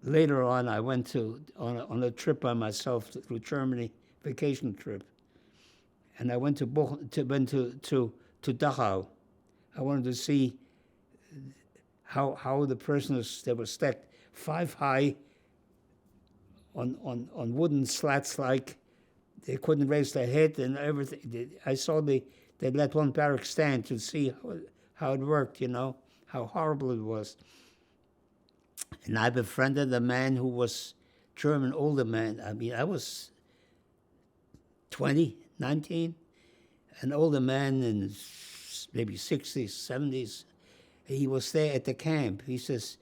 later on I went on a trip by myself through Germany, vacation trip. And I went to Dachau. I wanted to see how the prisoners, they were stacked 5 high on wooden slats, like they couldn't raise their head and everything. I saw they let one barrack stand to see how it worked, how horrible it was. And I befriended a man who was German, older man. I mean, I was 20, 19, an older man in his maybe 60s, 70s. He was there at the camp. He says,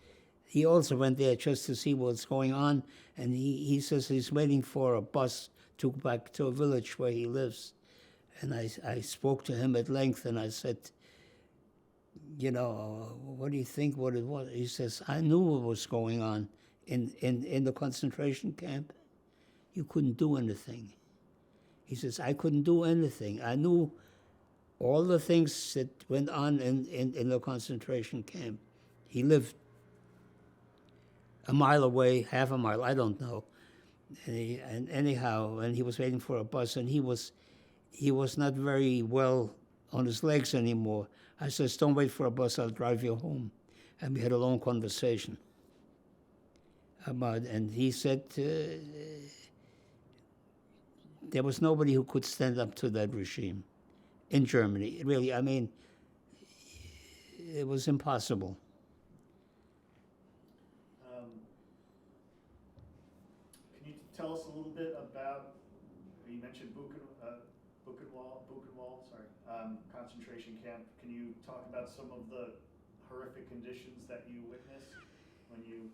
he also went there just to see what's going on, and he says he's waiting for a bus to go back to a village where he lives. And I spoke to him at length, and I said, what do you think what it was? He says, I knew what was going on in the concentration camp. You couldn't do anything. He says, I couldn't do anything. I knew all the things that went on in the concentration camp. He lived a mile away, half a mile, I don't know. And anyhow, and he was waiting for a bus, and he was not very well on his legs anymore. I says, don't wait for a bus, I'll drive you home. And we had a long conversation and he said there was nobody who could stand up to that regime in Germany. Really, I mean, it was impossible. Can you tell us a little bit about, you mentioned Buchenwald, concentration camp. Can you talk about some of the horrific conditions that you witnessed when you...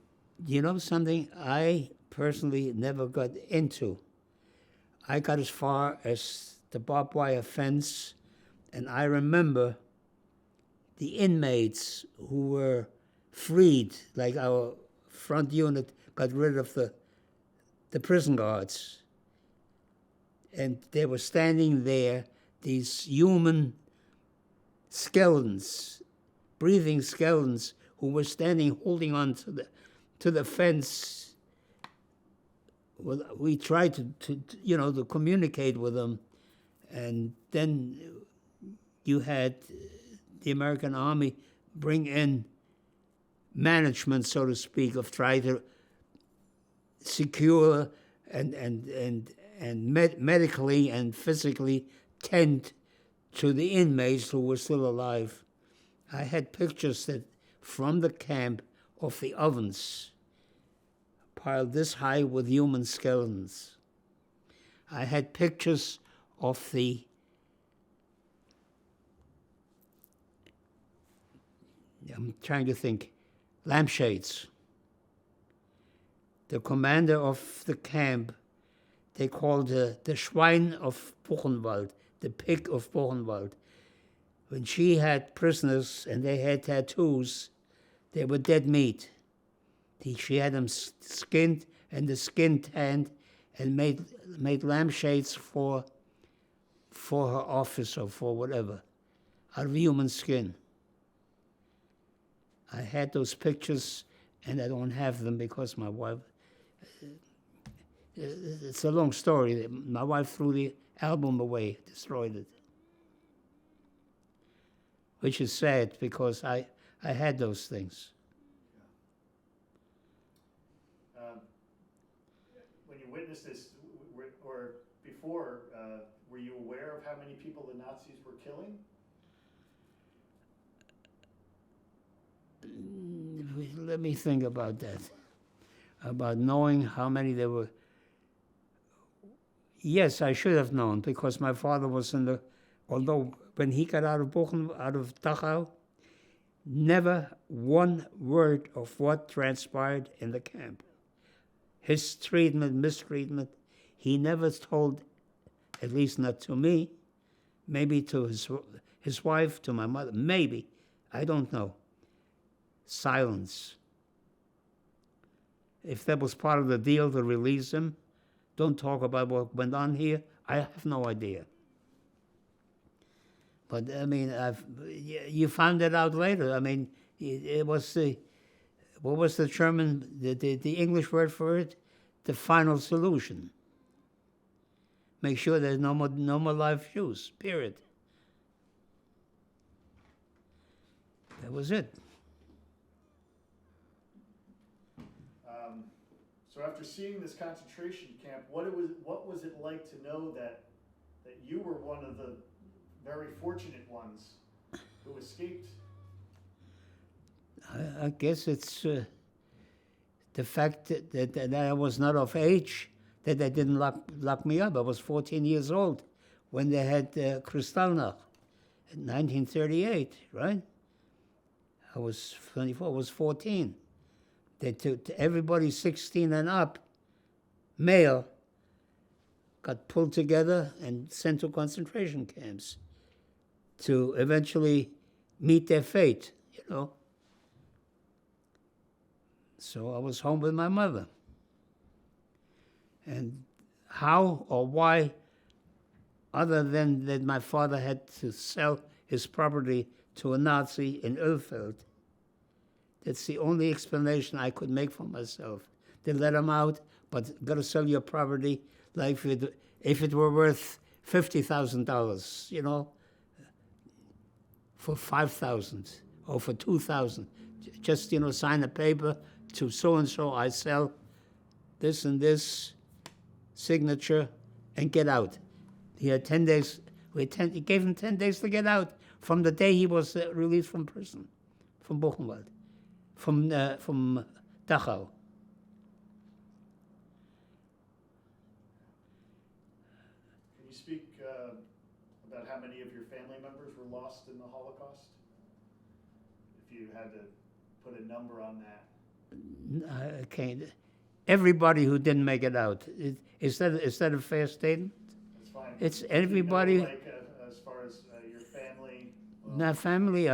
You know something? I personally never got into. I got as far as the barbed wire fence, and I remember the inmates who were freed, like our front unit got rid of the prison guards. And they were standing there, these human skeletons, breathing skeletons, who were standing holding on to the fence. Well, we tried to communicate with them, and then you had the American Army bring in management, so to speak, of trying to secure and medically and physically tend to the inmates who were still alive. I had pictures from the camp of the ovens piled this high with human skeletons. I had pictures of I'm trying to think, lampshades. The commander of the camp, they called the Schwein of Buchenwald, the pig of Buchenwald. When she had prisoners and they had tattoos, they were dead meat. She had them skinned and the skin tanned and made lampshades for her office or for whatever, out of human skin. I had those pictures, and I don't have them because my wife... It's a long story. My wife threw the album away, destroyed it. Which is sad, because I had those things. When you witnessed this, or before, were you aware of how many people the Nazis were killing? Let me think about that. About knowing how many there were. Yes, I should have known, because my father was although when he got out of Dachau, never one word of what transpired in the camp. His treatment, mistreatment, he never told, at least not to me, maybe to his wife, to my mother, maybe, I don't know. Silence. If that was part of the deal to release him, don't talk about what went on here, I have no idea. But I mean, you found it out later. I mean, it was what was the German, the English word for it? The final solution. Make sure there's no more live Jews, period. That was it. So after seeing this concentration camp, what was it like to know that you were one of the very fortunate ones who escaped? I guess it's the fact that I was not of age, that they didn't lock me up. I was 14 years old when they had Kristallnacht in 1938, right? I was 24, I was 14. They took everybody 16 and up, male, got pulled together and sent to concentration camps to eventually meet their fate, you know. So I was home with my mother. And how or why, other than that my father had to sell his property to a Nazi in Ölfeld, that's the only explanation I could make for myself. They let him out, but got to sell your property like if it were worth $50,000, you know, for $5,000 or for $2,000. Just, you know, sign a paper to so-and-so, I sell this and this, signature, and get out. He had 10 days, he gave him 10 days to get out from the day he was released from prison, from Buchenwald, from Dachau. Can you speak about how many of your family members were lost in the Holocaust? If you had to put a number on that. I can't. Everybody who didn't make it out. Is that a fair statement? That's fine. It's everybody. Like, as far as your family? Well, My family,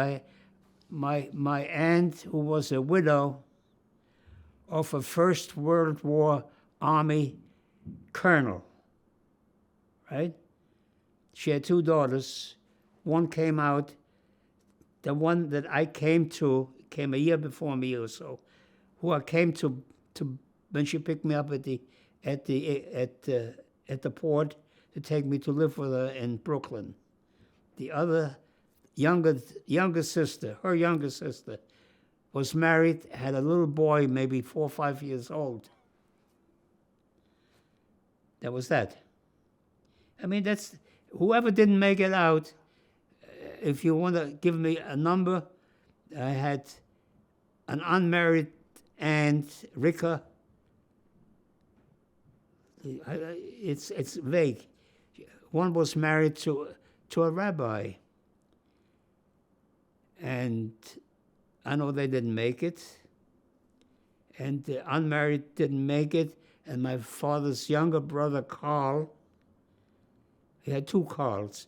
my aunt, who was a widow of a First World War Army colonel, right? She had 2 daughters. One came out. The one that I came a year before me or so, who I came to when she picked me up at the port to take me to live with her in Brooklyn. The other younger sister, her younger sister, was married, had a little boy, maybe 4 or 5 years old. That was that. I mean, that's whoever didn't make it out. If you want to give me a number, I had an unmarried aunt, Rika. It's vague. One was married to a rabbi, and I know they didn't make it. And the unmarried didn't make it. And my father's younger brother, Carl, he had 2 Carls.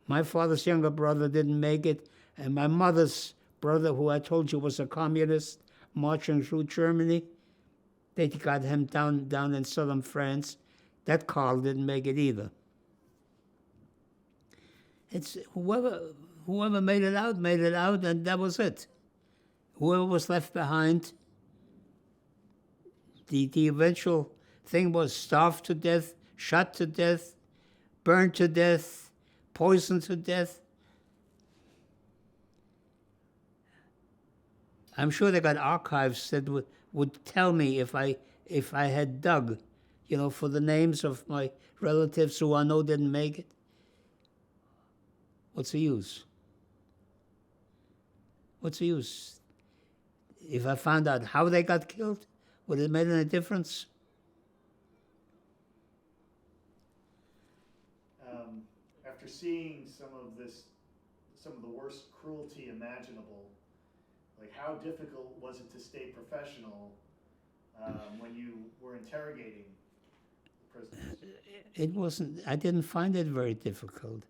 My father's younger brother didn't make it, and my mother's brother, who I told you was a communist, marching through Germany, they got him down in southern France. That Carl didn't make it either. It's whoever made it out, and that was it. Whoever was left behind, the eventual thing was starved to death, shot to death, burned to death, poisoned to death. I'm sure they got archives that would tell me if I had dug, you know, for the names of my relatives who I know didn't make it. What's the use? What's the use? If I found out how they got killed, would it make any difference? After seeing some of the worst cruelty imaginable, like how difficult was it to stay professional when you were interrogating the prisoners? It wasn't. I didn't find it very difficult.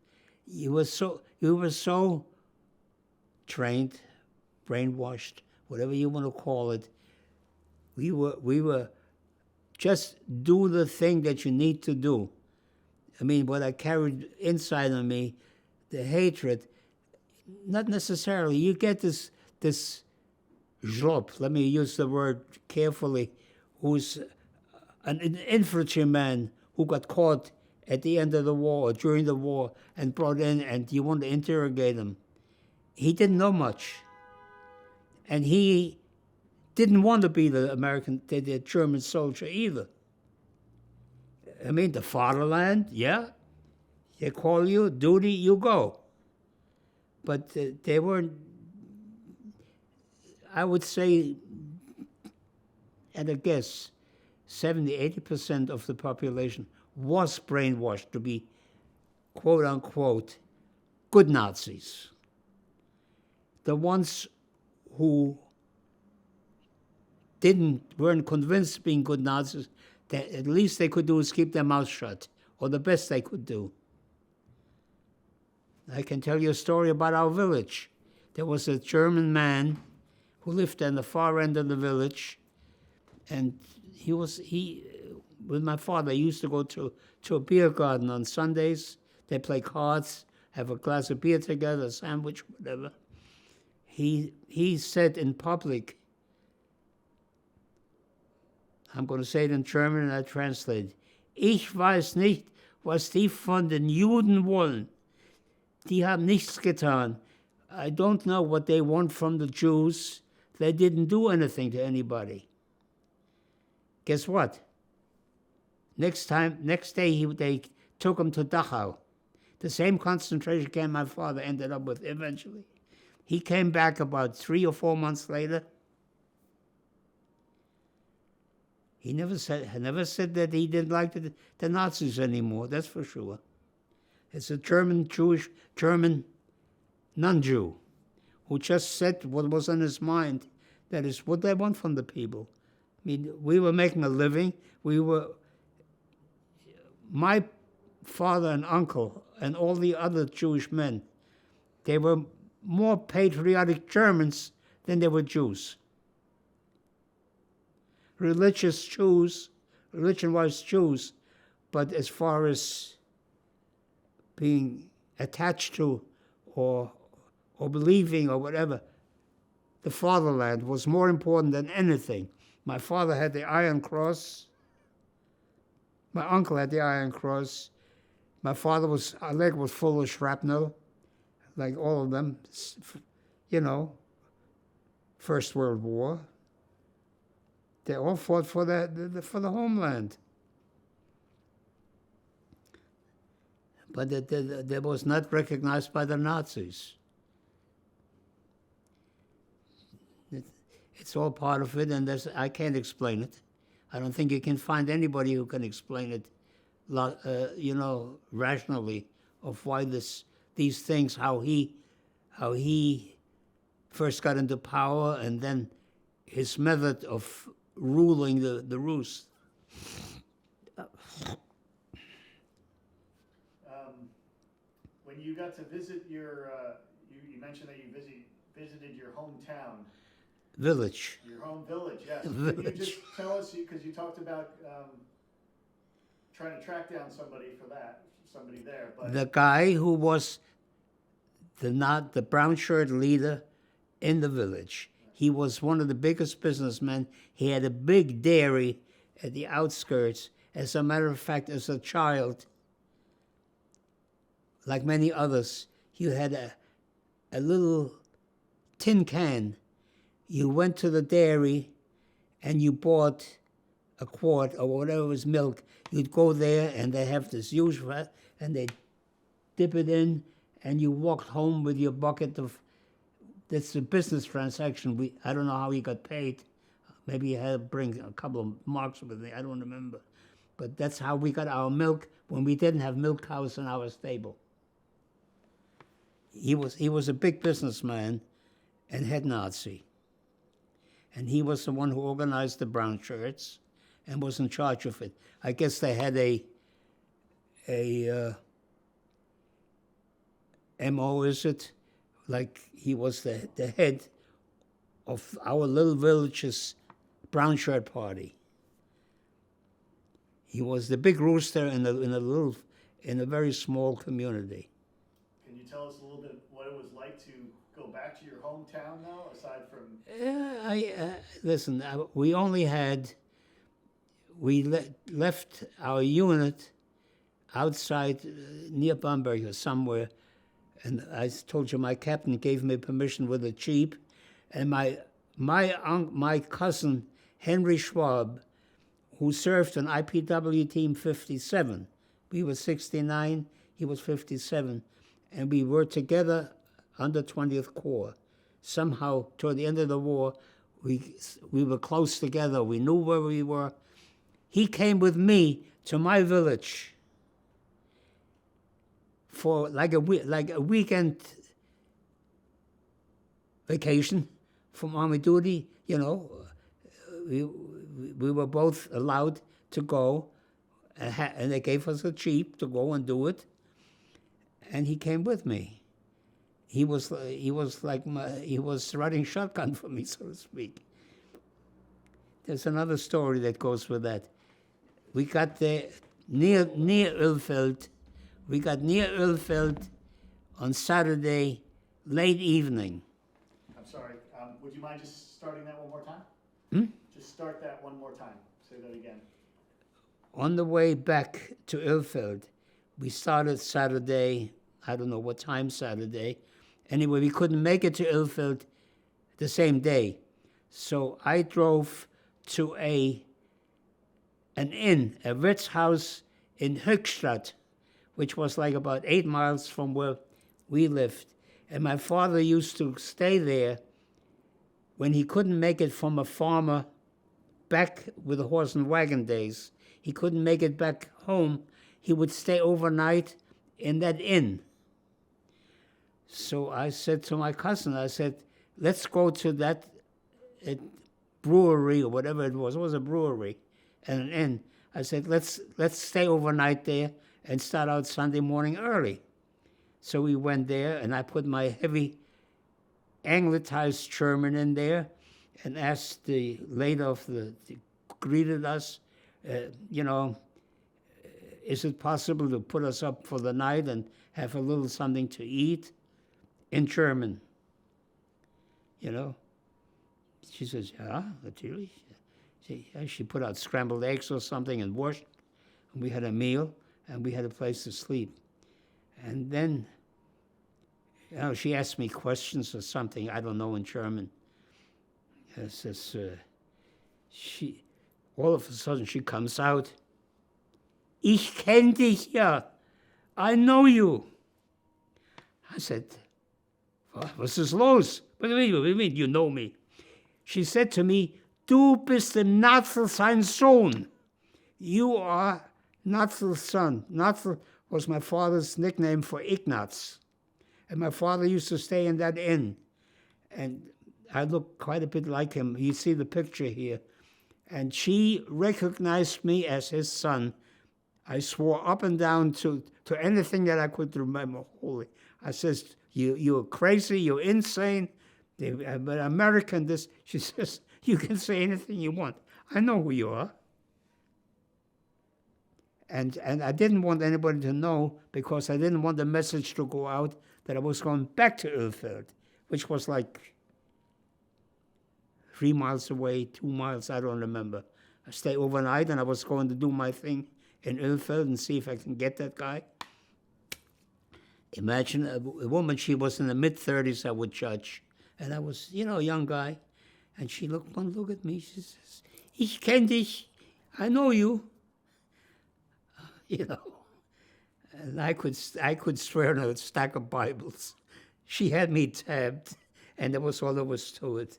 You were so trained, brainwashed, whatever you want to call it. We were just do the thing that you need to do. I mean, what I carried inside of me, the hatred, not necessarily. You get this zlob, let me use the word carefully, who's an infantryman who got caught at the end of the war or during the war and brought in, and you want to interrogate him. He didn't know much. And he didn't want to be the German soldier either. I mean, the fatherland, yeah. They call you, duty, you go. But they weren't, I would say, at a guess, 70-80% of the population was brainwashed to be, quote unquote, good Nazis. The ones who weren't convinced being good Nazis, that at least they could do is keep their mouth shut, or the best they could do. I can tell you a story about our village. there was a German man who lived on the far end of the village, and with my father, he used to go to a beer garden on Sundays. They play cards, have a glass of beer together, a sandwich, whatever. He said in public, I'm going to say it in German and I translate, Ich weiß nicht, was die von den Juden wollen. Die haben nichts getan. I don't know what they want from the Jews. They didn't do anything to anybody. Guess what? Next day, they took him to Dachau. The same concentration camp my father ended up with eventually. He came back about 3 or 4 months later. He never said that he didn't like the Nazis anymore, that's for sure. It's a German non-Jew, who just said what was on his mind. That is what they want from the people. I mean, we were making a living. My father and uncle and all the other Jewish men, they were more patriotic Germans than they were Jews. Religion-wise Jews, but as far as being attached to or believing or whatever, the fatherland was more important than anything. My father had the Iron Cross. My uncle had the Iron Cross. My father's leg was full of shrapnel, like all of them, you know, First World War. They all fought for the homeland. But they was not recognized by the Nazis. It's all part of it, and I can't explain it. I don't think you can find anybody who can explain it, rationally, of why these things, how he first got into power, and then his method of ruling the Rus. When you got to visit your, you mentioned that you visited your hometown. Village. Your home village, yes. Village. Can you just tell us, because you talked about trying to track down somebody there. But the guy who was the brown shirt leader in the village. He was one of the biggest businessmen. He had a big dairy at the outskirts. As a matter of fact, as a child, like many others, you had a little tin can. You went to the dairy and you bought a quart or whatever was milk. You'd go there and they have this huge vat and they dip it in and you walked home with your bucket of, that's a business transaction. I don't know how he got paid. Maybe he had to bring a couple of marks with me. I don't remember. But that's how we got our milk when we didn't have milk cows in our stable. He was a big businessman and head Nazi. And he was the one who organized the brown shirts and was in charge of it. I guess they had a MO, is it? Like he was the head of our little village's brown shirt party. He was the big rooster in a very small community. Can you tell us a little bit what it was like to go back to your hometown now, aside from? Listen. We left our unit outside near Bamberg or somewhere, and I told you my captain gave me permission with a jeep, and my cousin Henry Schwab, who served on IPW Team 57. We were 69, he was 57, and we were together under 20th Corps. Somehow, toward the end of the war, we were close together. We knew where we were. He came with me to my village for like a weekend vacation from Army duty. You know, we were both allowed to go, and they gave us a jeep to go and do it. And he came with me. he was he was riding shotgun for me, so to speak. There's another story that goes with that. We got there near Ulfeld. We got near Ulfeld on Saturday, late evening. I'm sorry, would you mind just starting that one more time? Just start that one more time. Say that again. On the way back to Ulfeld, we started Saturday, I don't know what time Saturday. Anyway, we couldn't make it to Ulfeld the same day. So I drove to an inn, a Wirtshaus in Höchstadt, which was like about 8 miles from where we lived. And my father used to stay there when he couldn't make it from a farmer back with the horse and wagon days. He couldn't make it back home. He would stay overnight in that inn. So I said to my cousin, I said, let's go to that brewery or whatever it was. It was a brewery and an inn. I said, let's stay overnight there and start out Sunday morning early. So we went there, and I put my heavy Anglicized German in there and asked the lady that greeted us, is it possible to put us up for the night and have a little something to eat in German? She says, yeah, natürlich. She put out scrambled eggs or something and washed, and we had a meal, and we had a place to sleep. And then, she asked me questions or something, I don't know in German. Says, all of a sudden she comes out, Ich kenn dich ja, I know you. I said, was ist los? What do you mean, you know me? She said to me, Du bist der Natzel sein Sohn. You are Natzel's son. Natzel was my father's nickname for Ignaz. And my father used to stay in that inn. And I look quite a bit like him. You see the picture here. And she recognized me as his son. I swore up and down to anything that I could remember wholly. I says, you're crazy, you're insane. But American, this, she says, you can say anything you want. I know who you are. And I didn't want anybody to know because I didn't want the message to go out that I was going back to Ulfeld, which was like 3 miles away, 2 miles, I don't remember. I stayed overnight and I was going to do my thing in Ulfeld and see if I can get that guy. Imagine a woman, she was in the mid-30s, I would judge. And I was, a young guy. And she looked at me, she says, Ich kenn dich, I know you. And I could swear on a stack of Bibles. She had me tabbed, and that was all there was to it.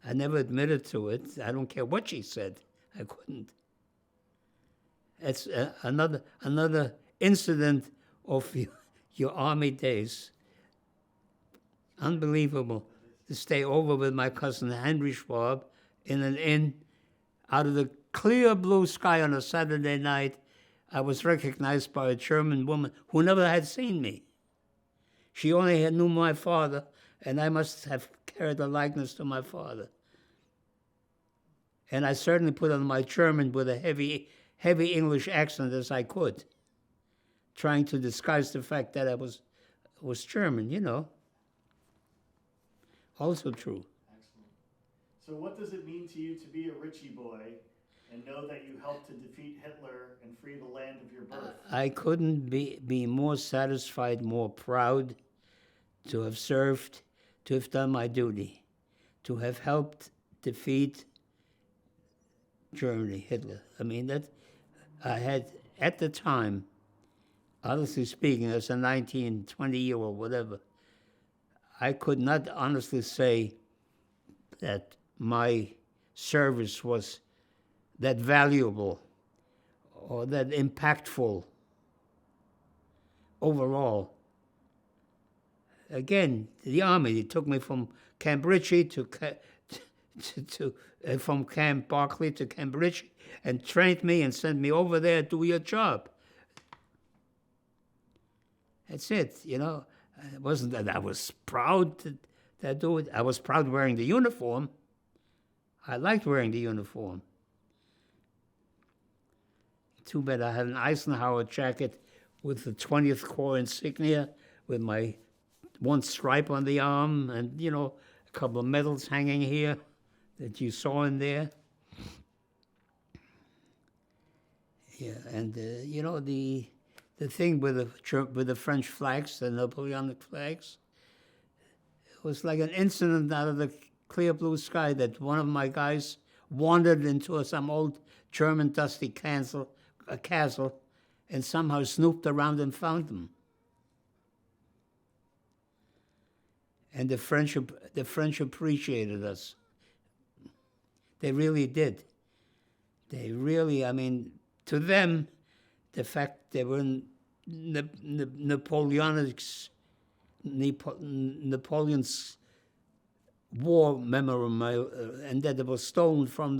I never admitted to it. I don't care what she said. I couldn't. It's another incident of your army days. Unbelievable to stay over with my cousin Henry Schwab in an inn out of the clear blue sky on a Saturday night. I was recognized by a German woman who never had seen me. She only knew my father, and I must have carried a likeness to my father. And I certainly put on my German with a heavy English accent as I could, trying to disguise the fact that I was German, Also true. Excellent. So what does it mean to you to be a Ritchie boy and know that you helped to defeat Hitler and free the land of your birth? I couldn't be more satisfied, more proud to have served, to have done my duty, to have helped defeat Germany, Hitler. I mean, that I had, at the time, honestly speaking, as a 19, 20-year-old, whatever, I could not honestly say that my service was that valuable or that impactful overall. Again, the Army, they took me from Camp Ritchie from Camp Barclay to Camp Ritchie and trained me and sent me over there to do your job. That's it, It wasn't that I was proud to do it. I was proud wearing the uniform. I liked wearing the uniform. Too bad I had an Eisenhower jacket with the 20th Corps insignia, with my one stripe on the arm, and, you know, a couple of medals hanging here that you saw in there. Yeah, and you know, the thing with the French flags, the Napoleonic flags, it was like an incident out of the clear blue sky that one of my guys wandered into some old German dusty castle, and somehow snooped around and found them. And the French appreciated us. They really did. They really, I mean, to them, the fact they were Napoleon's war memorial, and that it was stolen from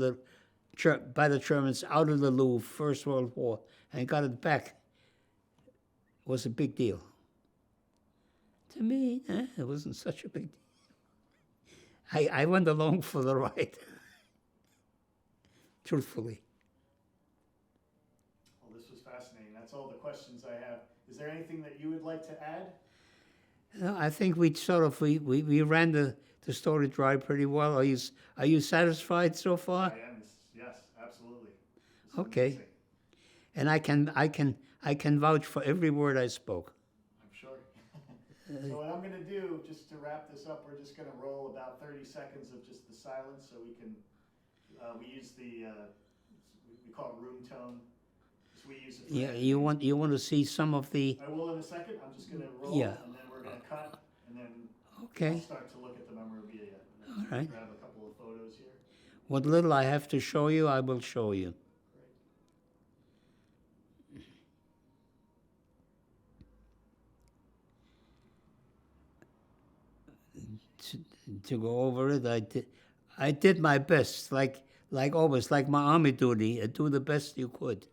by the Germans out of the Louvre, First World War, and got it back, was a big deal. To me, it wasn't such a big deal. I went along for the ride, truthfully. Well, this was fascinating. That's all the questions I have. Is there anything that you would like to add? No, I think we ran the story dry pretty well. Are you satisfied so far? I am. Yes, absolutely. Okay. Amazing. And I can vouch for every word I spoke. I'm sure. So what I'm going to do, just to wrap this up, we're just going to roll about 30 seconds of just the silence, so we can. We use we call it room tone. So we use it. Yeah, you want to see some of the. I will in a second. I'm just going to roll, Yeah. and then we're going to cut, and then Okay. I'll start to look at the memorabilia. All right. Grab a couple of photos here. What little I have to show you, I will show you. To go over it, I did my best, like always, like my army duty. Do the best you could.